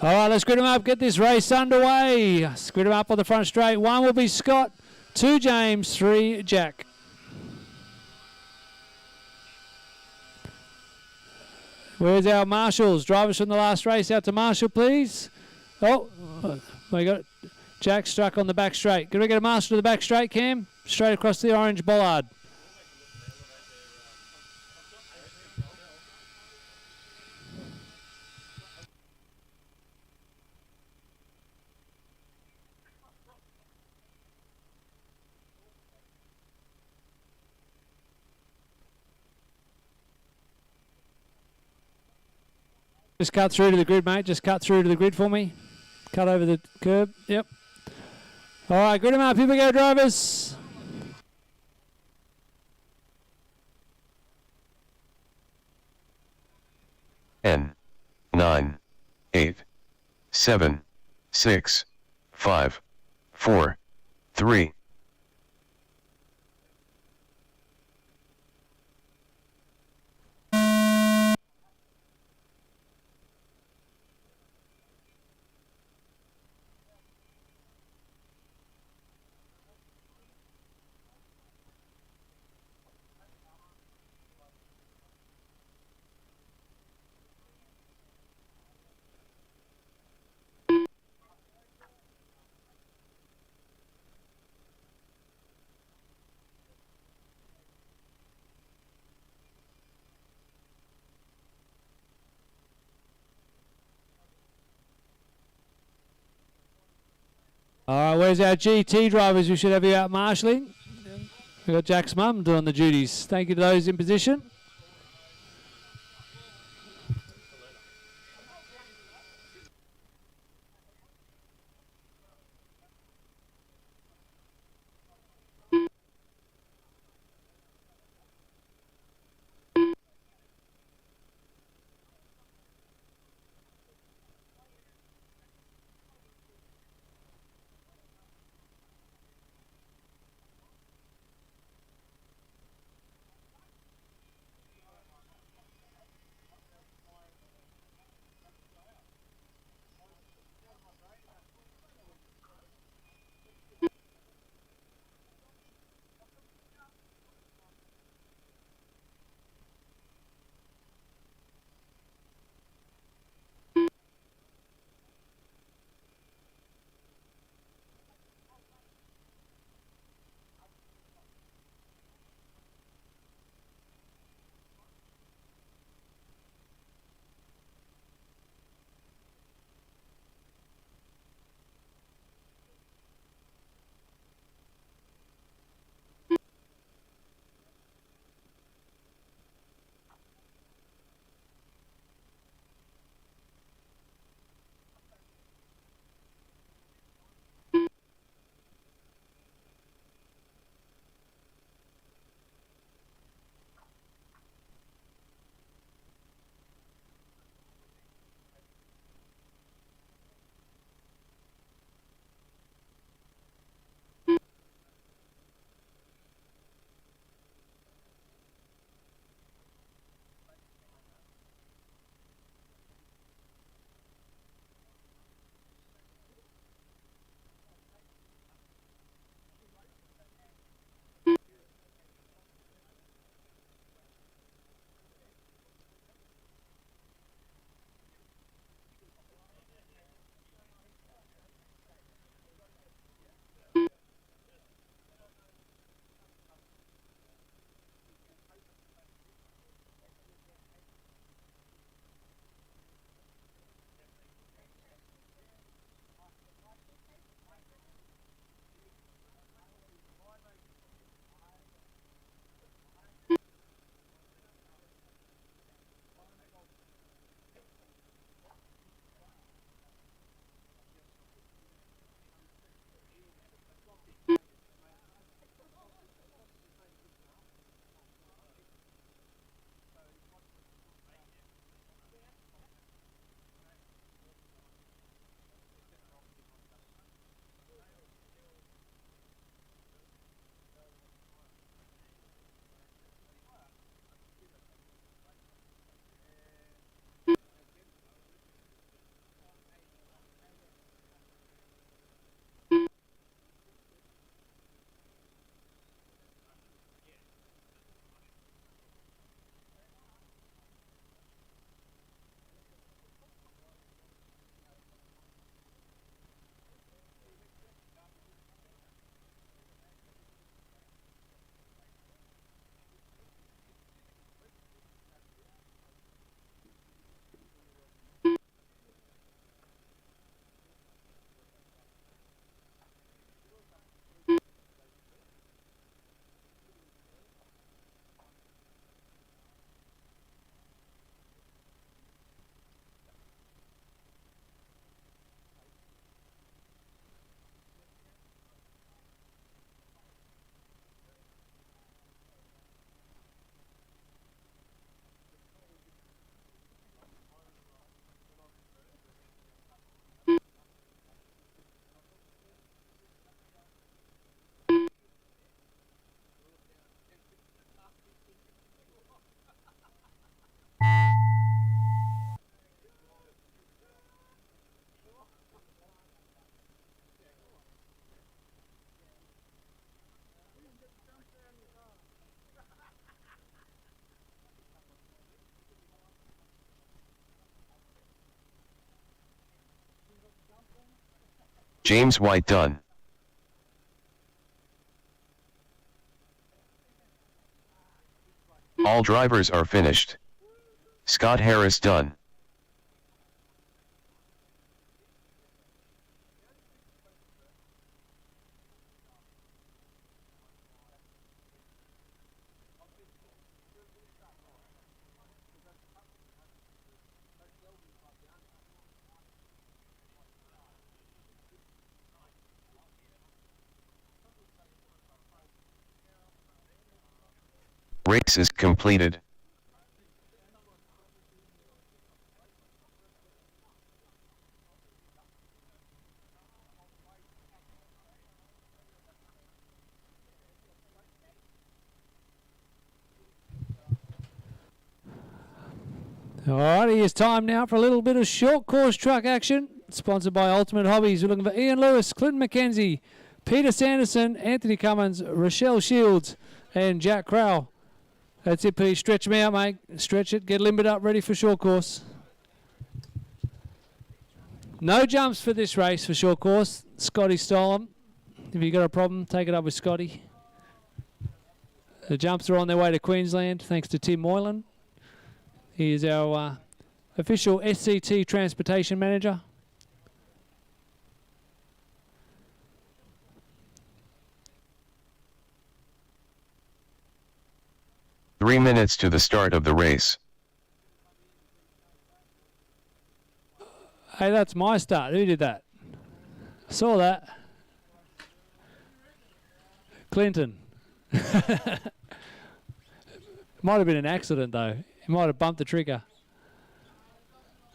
All right, let's grid them up, get this race underway. Grid them up on the front straight. 1 will be Scott, 2 James, 3 Jack. Where's our marshals? Drivers from the last race out to marshal, please. Oh, we got Jack struck on the back straight. Can we get a marshal to the back straight, Cam? Straight across the orange bollard. Just cut through to the grid, mate. Just cut through to the grid for me. Cut over the curb. Yep. All right, grid them up. Here we go, drivers. N 9 8 7 6 5 4 3. All right, where's our GT drivers? We should have you out marshalling. We've got Jack's mum doing the duties. Thank you to those in position. James White done. All drivers are finished. Scott Harris done. Race is completed. Alrighty, it's time now for a little bit of short course truck action. Sponsored by Ultimate Hobbies. We're looking for Ian Lewis, Clinton McKenzie, Peter Sanderson, Anthony Cummins, Rochelle Shields, and Jack Crowell. That's it, Pete. Stretch them out, mate. Stretch it. Get limbered up, ready for short course. No jumps for this race for short course. Scotty stole them. If you've got a problem, take it up with Scotty. The jumps are on their way to Queensland, thanks to Tim Moylan. He is our official SCT transportation manager. Three minutes to the start of the race. Hey, that's my start. Who did that? I saw that. Clinton. Might have been an accident, though. He might have bumped the trigger.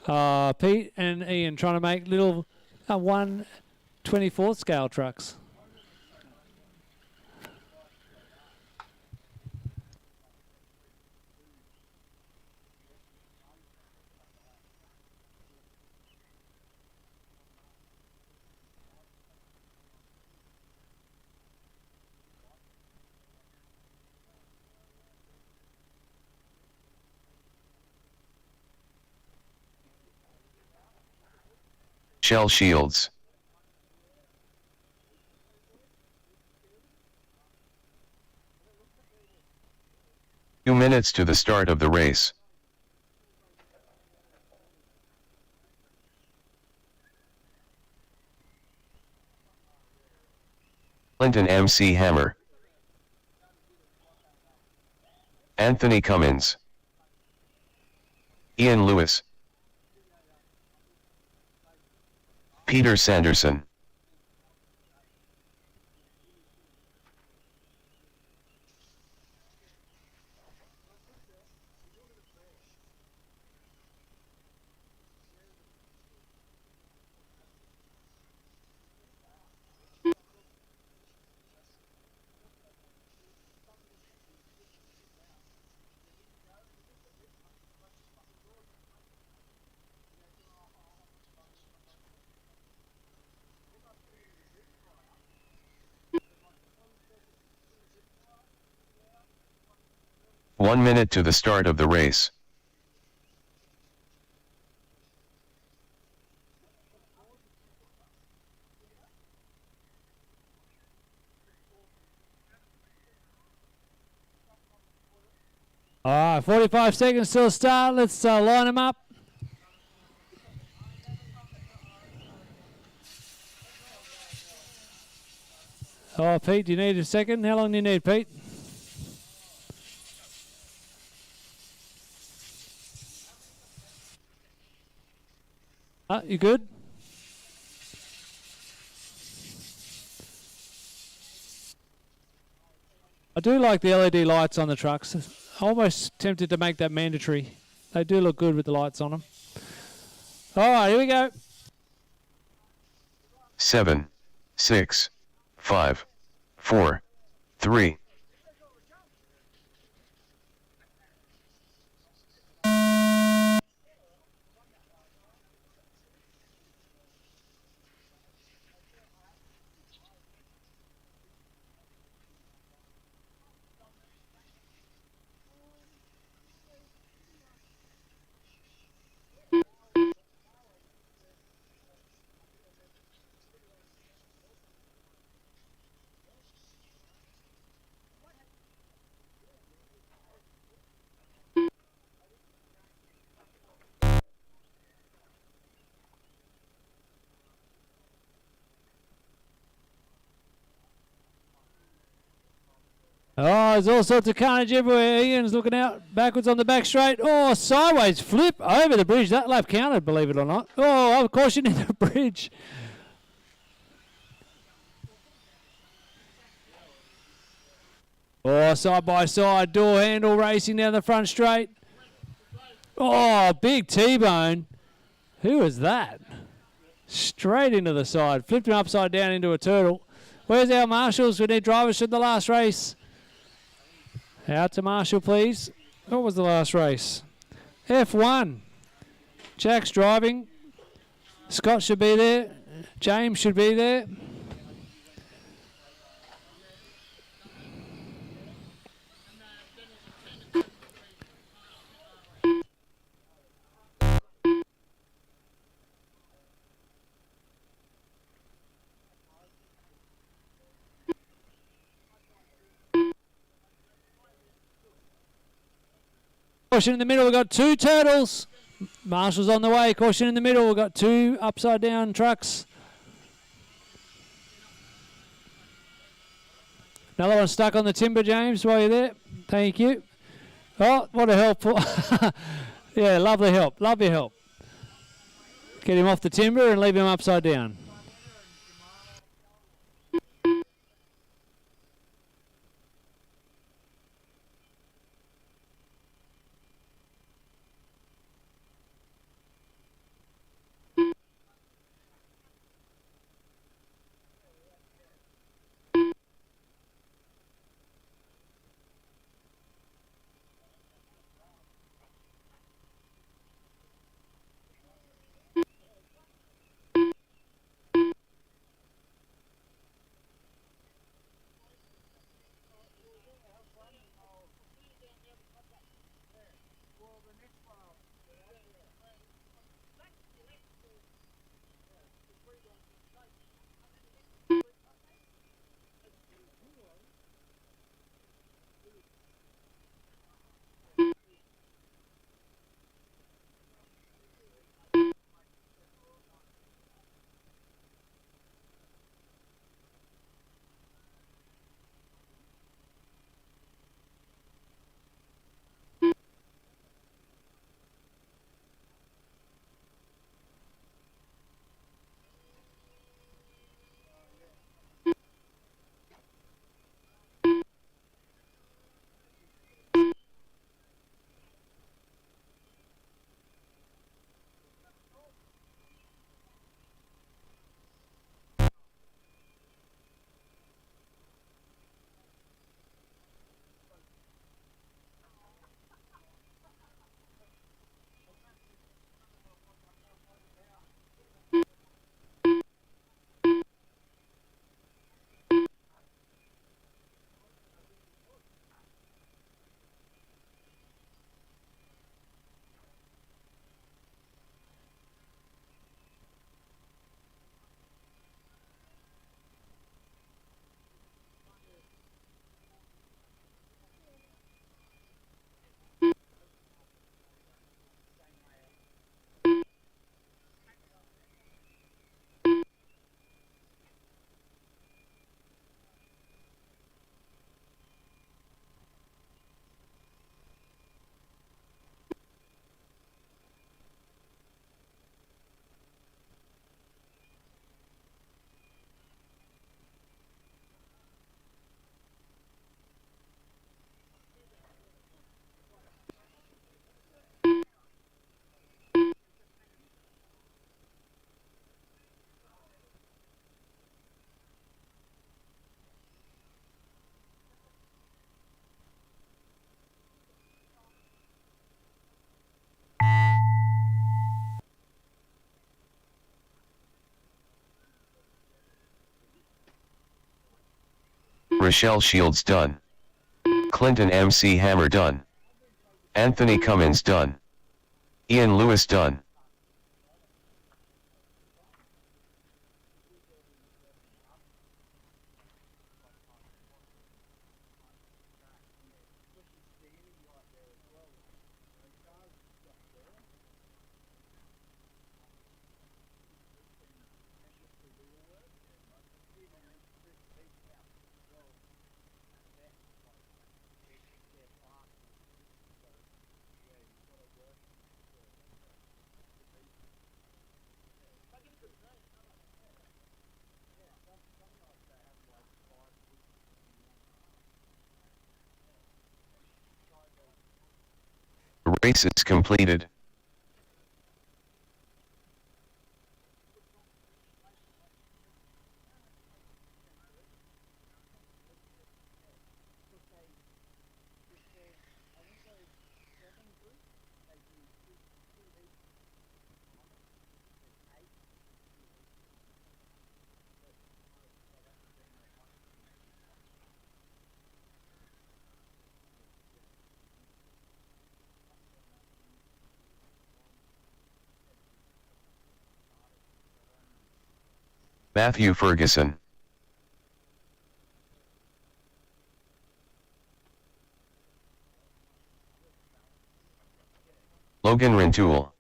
Pete and Ian trying to make little 1/24 scale trucks. Shell Shields. Two minutes to the start of the race. Clinton MC Hammer. Anthony Cummins. Ian Lewis. Peter Sanderson. One minute to the start of the race. All right, 45 seconds till start. Let's line them up. Oh, Pete, do you need a second? How long do you need, Pete? You good? I do like the LED lights on the trucks. Almost tempted to make that mandatory. They do look good with the lights on them. All right, here we go. 7, 6, 5, 4, 3. Oh, there's all sorts of carnage everywhere. Ian's looking out backwards on the back straight. Oh, sideways flip over the bridge. That lap counted, believe it or not. Oh, of course, in the bridge. Oh, side by side, door handle racing down the front straight. Oh, big T-bone. Who was that? Straight into the side. Flipped him upside down into a turtle. Where's our marshals? We need drivers for the last race. Out to Marshall, please. What was the last race? F1. Jack's driving. Scott should be there. James should be there. Caution in the middle, we've got 2 turtles. Marshall's on the way. Caution in the middle, we've got 2 upside down trucks. Another one stuck on the timber, James, while you're there. Thank you. Oh, what a helpful. Yeah, lovely help. Love your help. Get him off the timber and leave him upside down. Rochelle Shields done. Clinton MC Hammer done. Anthony Cummins done. Ian Lewis done. Race is completed. Matthew Ferguson. Logan Rintoul.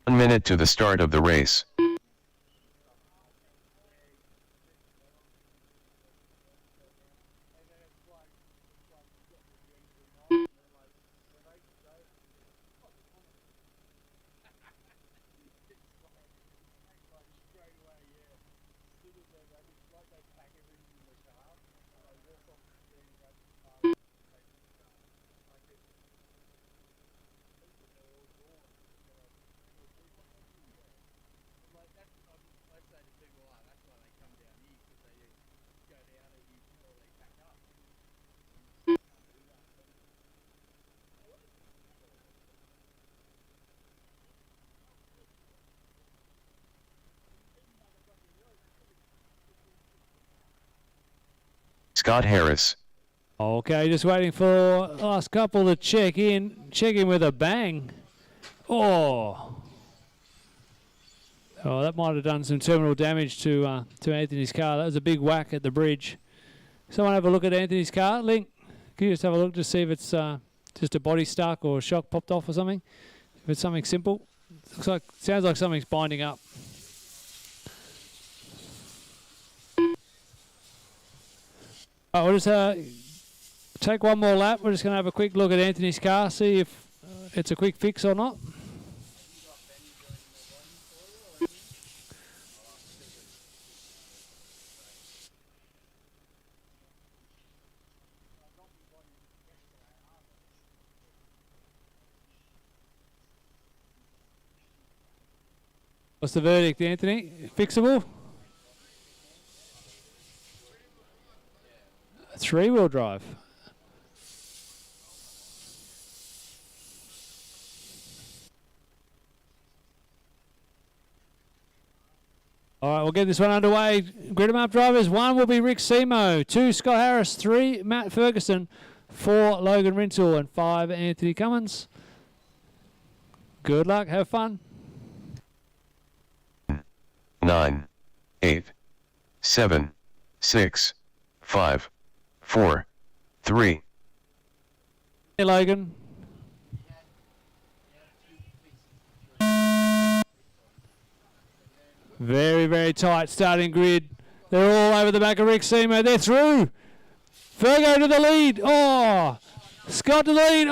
One minute to the start of the race. Scott Harris. Okay, just waiting for the last couple to check in with a bang. Oh, that might have done some terminal damage to Anthony's car. That was a big whack at the bridge. Someone have a look at Anthony's car. Link, can you just have a look to see if it's just a body stuck or a shock popped off or something? If it's something simple, sounds like something's binding up. We'll just take one more lap. We're just going to have a quick look at Anthony's car, see if it's a quick fix or not. What's the verdict, Anthony? Fixable? Three-wheel drive. All right, we'll get this one underway. Grid 'em up drivers. 1 will be Rick Seymour. 2, Scott Harris. 3, Matt Ferguson. 4, Logan Rintoul. And 5, Anthony Cummins. Good luck. Have fun. 9, 8, 7, 6, 5, 4, 3. Hey, Logan. Very, very tight starting grid. They're all over the back of Rick Seymour. They're through. Fergo to the lead. Oh, Scott to the lead.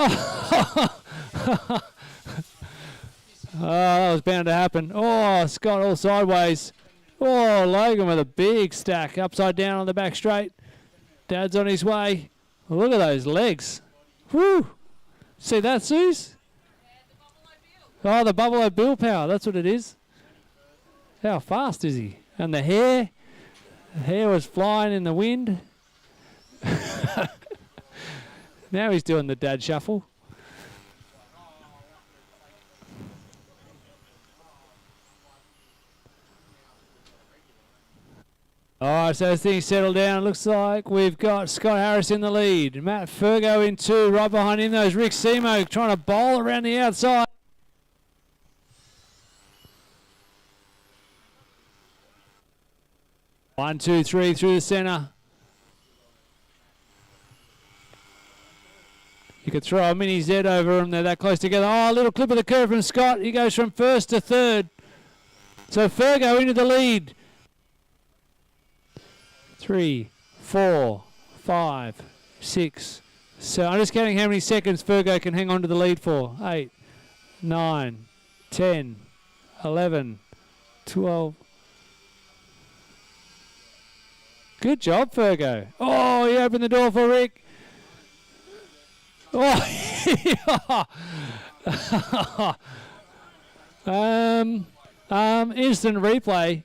Oh, that was bound to happen. Oh, Scott all sideways. Oh, Logan with a big stack upside down on the back straight. Dad's on his way. Look at those legs. Woo! See that, Suze? Oh, the Buffalo Bill power. That's what it is. How fast is he? And the hair. The hair was flying in the wind. Now he's doing the dad shuffle. All right, so as things settle down, it looks like we've got Scott Harris in the lead. Matt Fergo in 2, right behind him. Those Rick Seymour trying to bowl around the outside. One, two, three through the centre. You could throw a mini Z over them. They're that close together. Oh, a little clip of the curve from Scott. He goes from first to third. So Fergo into the lead. 3, 4, 5, 6. So I'm just counting how many seconds Fergo can hang on to the lead for. 8, 9, 10, 11, 12. Good job, Fergo. Oh, he opened the door for Rick. Oh, instant replay.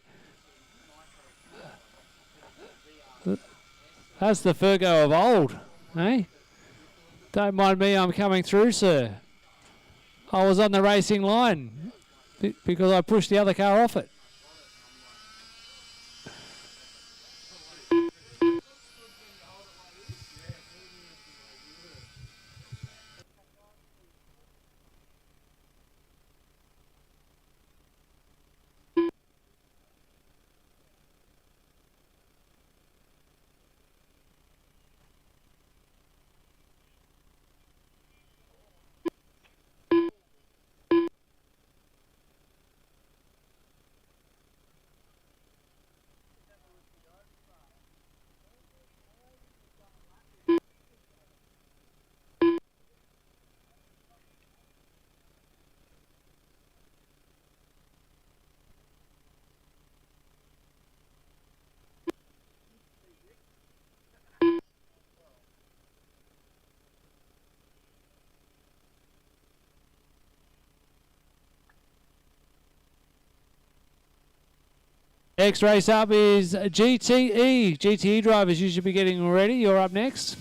That's the Fergo of old, eh? Don't mind me, I'm coming through, sir. I was on the racing line because I pushed the other car off it. Next race up is GTE. GTE drivers, you should be getting ready. You're up next.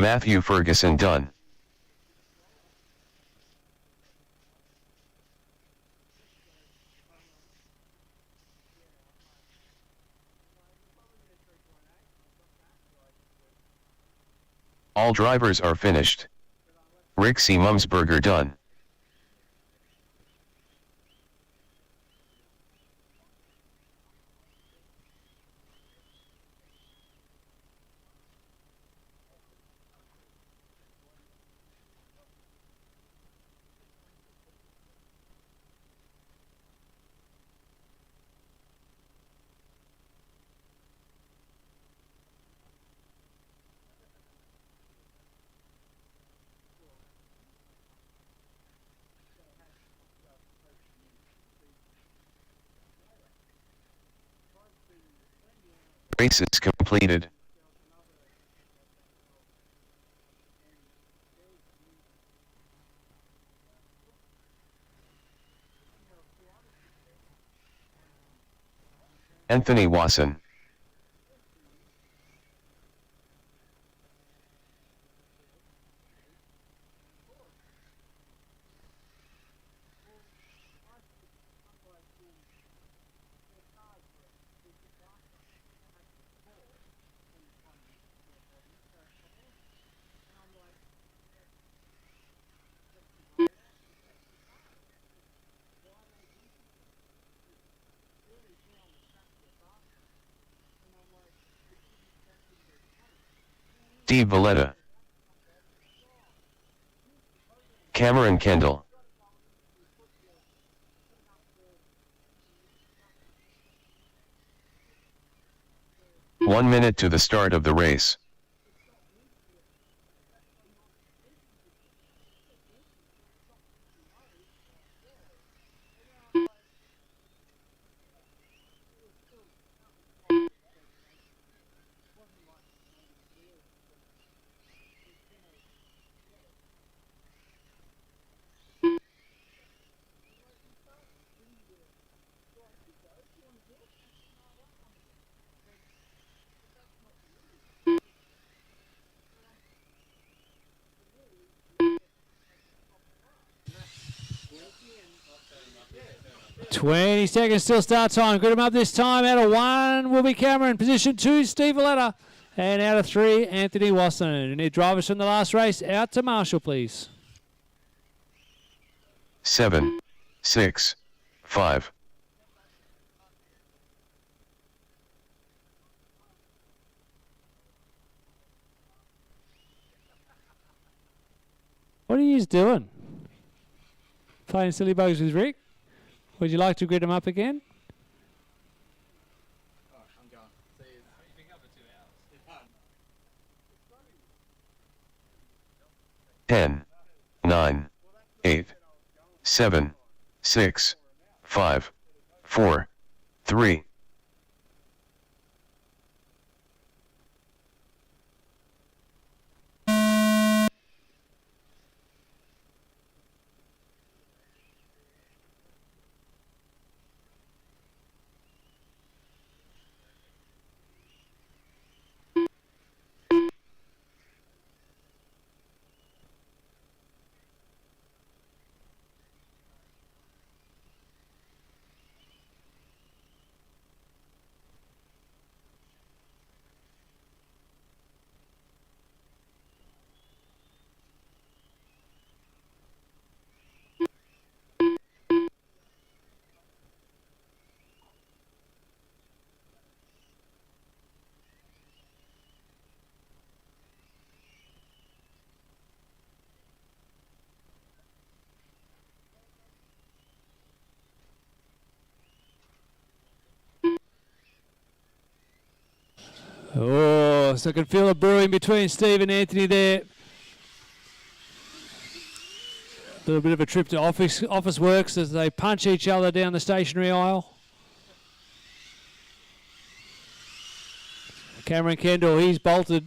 Matthew Ferguson done. All drivers are finished. Rick Seymonsbergen done. Race is completed. Anthony Wasson. Steve Valletta. Cameron Kendall. One minute to the start of the race. $20 seconds still start time. Good him up this time. Out of 1 will be Cameron. Position 2, Steve Valletta. And out of 3, Anthony Wasson. We need drivers from the last race. Out to Marshall, please. 7, 6, 5. What are you doing? Playing silly bugs with Rick? Would you like to grid him up again? Oh, I'm going. See you. You've been up for 2 hours. 10, 9, 8, 7, 6, 5, 4, 3. Oh, so I can feel a brewing between Steve and Anthony there. A little bit of a trip to office works as they punch each other down the stationary aisle. Cameron Kendall, he's bolted.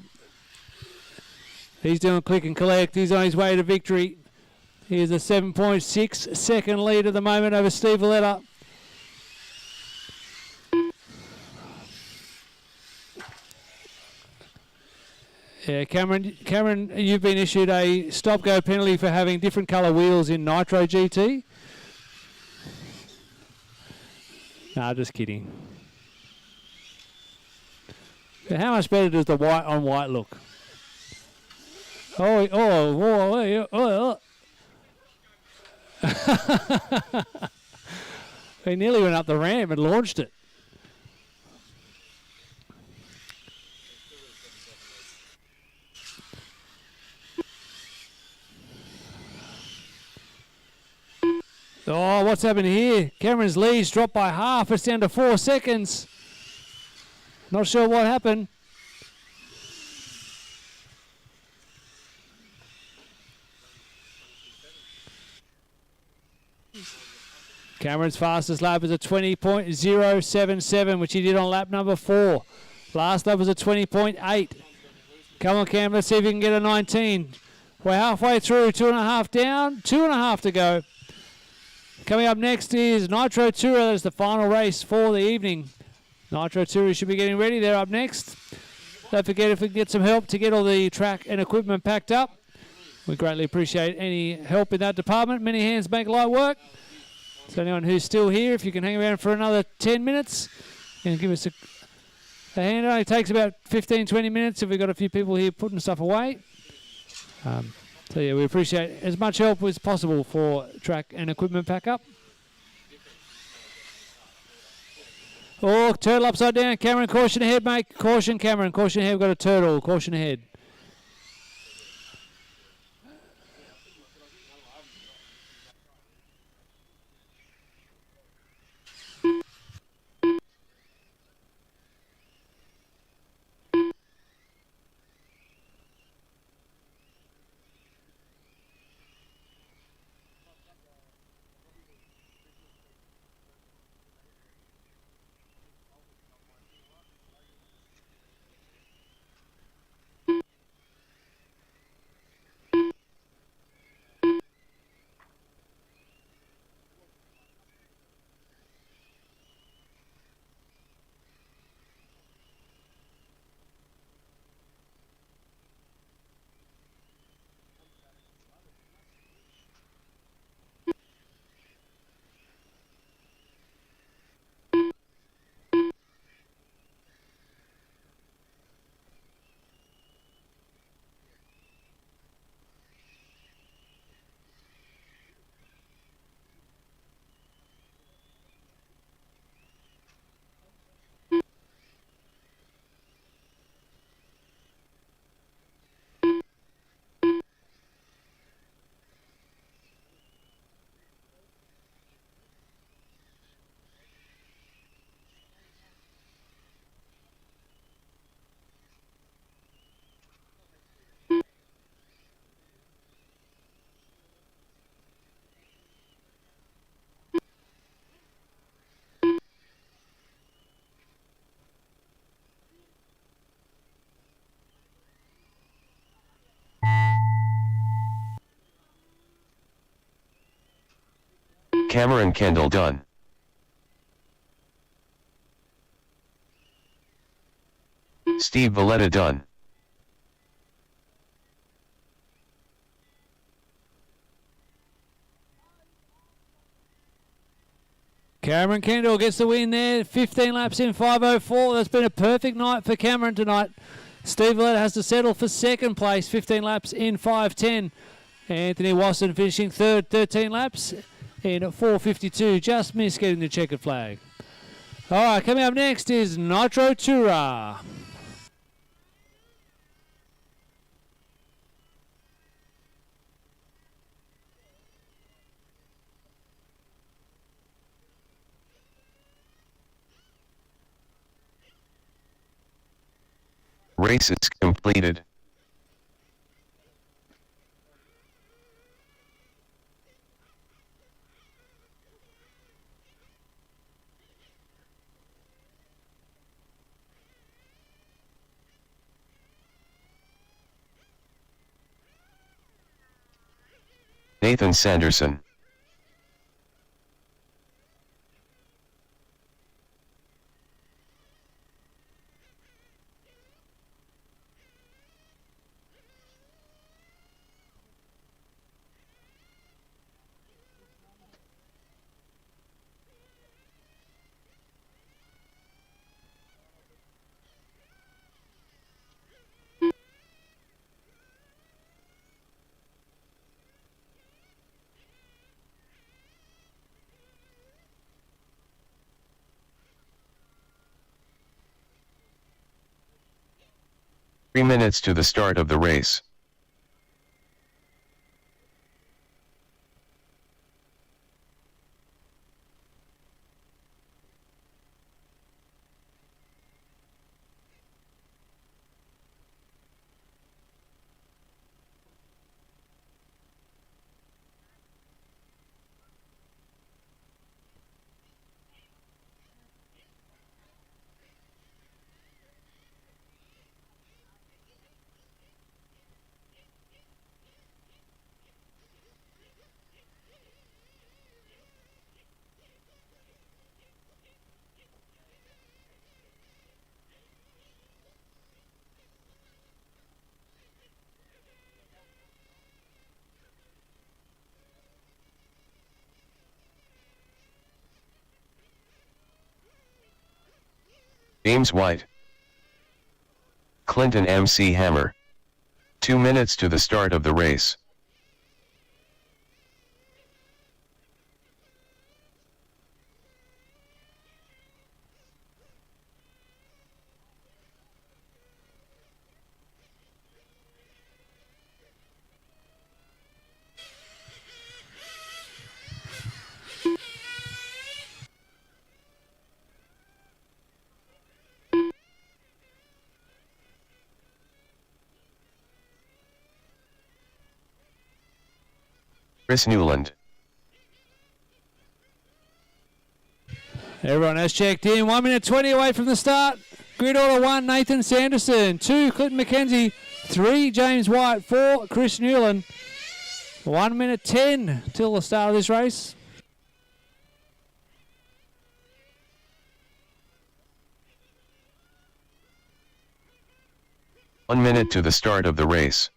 He's doing click and collect. He's on his way to victory. He has a 7.6 second lead at the moment over Steve Valletta. Yeah, Cameron, you've been issued a stop-go penalty for having different colour wheels in Nitro GT. Nah, just kidding. Yeah, how much better does the white on white look? He nearly went up the ramp and launched it. Oh, what's happened here? Cameron's lead's dropped by half. It's down to 4 seconds. Not sure what happened. Cameron's fastest lap is a 20.077, which he did on lap number 4. Last lap was a 20.8. Come on, Cam, let's see if we can get a 19. We're halfway through, 2.5 down, 2.5 to go. Coming up next is Nitro Tourer. That's the final race for the evening. Nitro Tourer should be getting ready. They're up next. Don't forget, if we can get some help to get all the track and equipment packed up, we greatly appreciate any help in that department. Many hands make light work. So anyone who's still here, if you can hang around for another 10 minutes and give us a hand. It only takes about 15, 20 minutes if we've got a few people here putting stuff away. So yeah, we appreciate as much help as possible for track and equipment pack up. Oh, turtle upside down. Cameron, caution ahead, mate. Caution, Cameron. Caution ahead. We've got a turtle. Caution ahead. Cameron Kendall done. Steve Valletta done. Cameron Kendall gets the win there. 15 laps in 5:04. That's been a perfect night for Cameron tonight. Steve Valletta has to settle for second place. 15 laps in 5:10. Anthony Wasson finishing third. 13 laps in 4:52. Just missed getting the checkered flag. All right, coming up next is Nitro Tura. Race is completed. Nathan Sanderson. Three minutes to the start of the race. James White. Clinton MC Hammer. 2 minutes to the start of the race. Chris Newland. Everyone has checked in. 1 minute 20 away from the start. Grid order 1, Nathan Sanderson. 2, Clinton McKenzie. 3, James White. 4, Chris Newland. 1 minute 10 till the start of this race. One minute to the start of the race.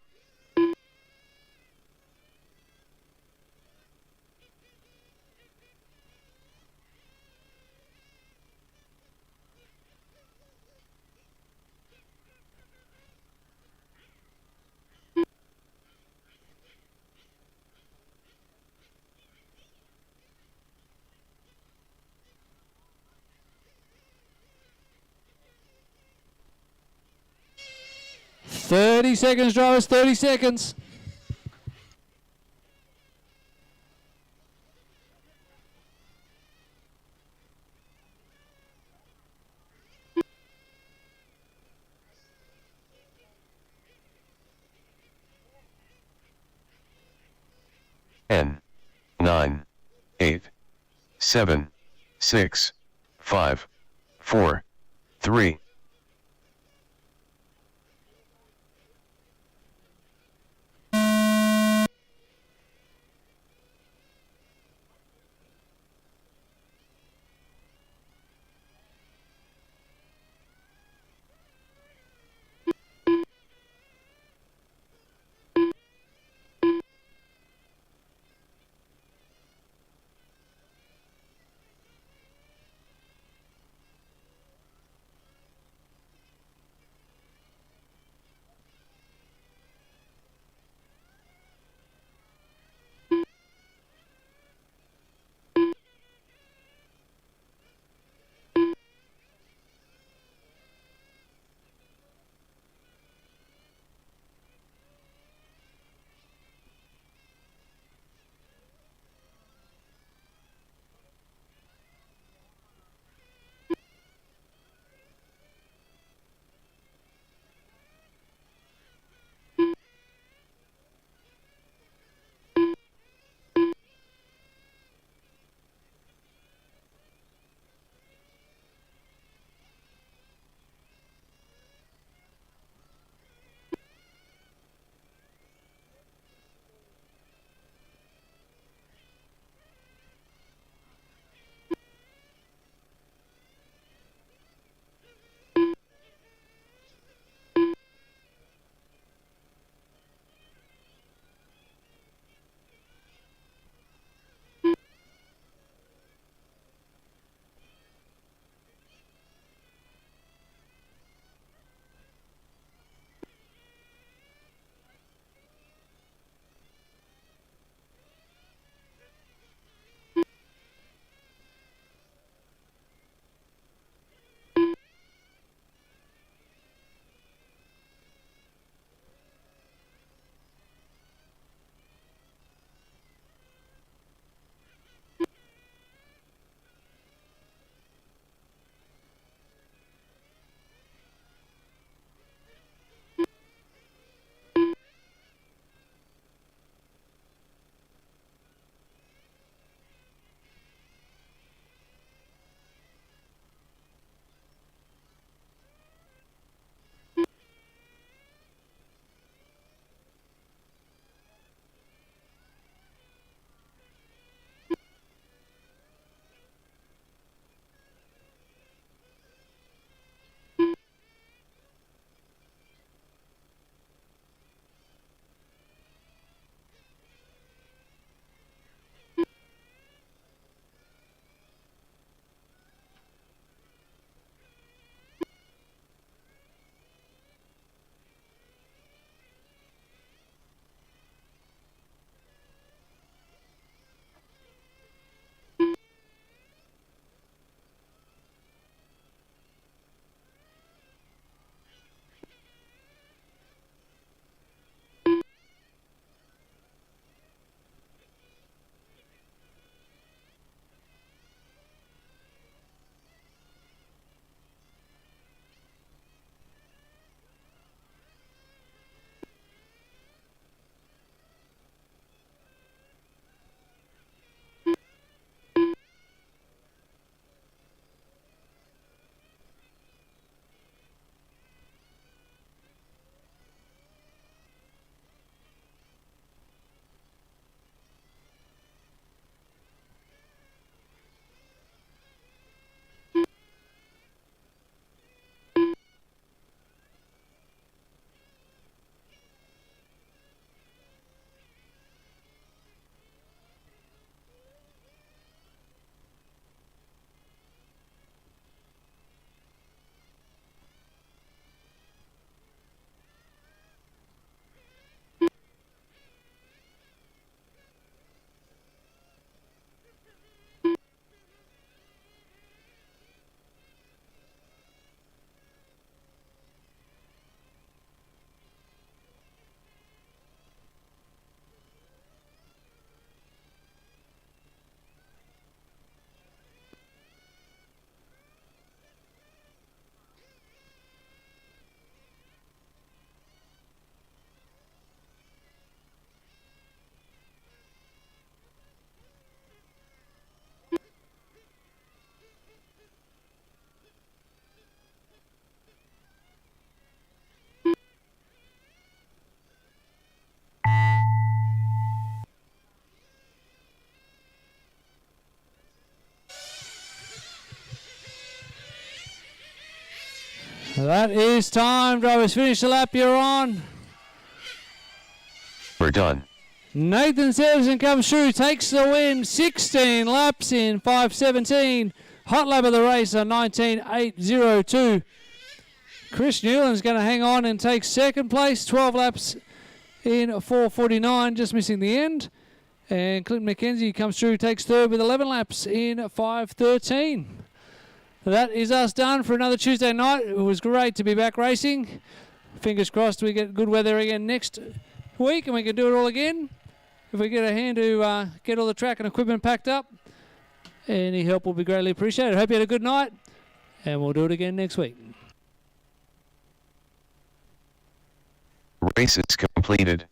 Thirty seconds, drivers, 30 seconds. Ten, 9, 8, 7, 6, 5, 4, 3. That is time. Drivers, finish the lap you're on. We're done. Nathan Sanderson comes through, takes the win. 16 laps in 5:17. Hot lap of the race on 19.802. Chris Newland's going to hang on and take second place. 12 laps in 4:49, just missing the end. And Clinton McKenzie comes through, takes third with 11 laps in 5:13. That is us done for another Tuesday night. It was great to be back racing. Fingers crossed we get good weather again next week and we can do it all again. If we get a hand to get all the track and equipment packed up, any help will be greatly appreciated. Hope you had a good night, and we'll do it again next week. Race is completed.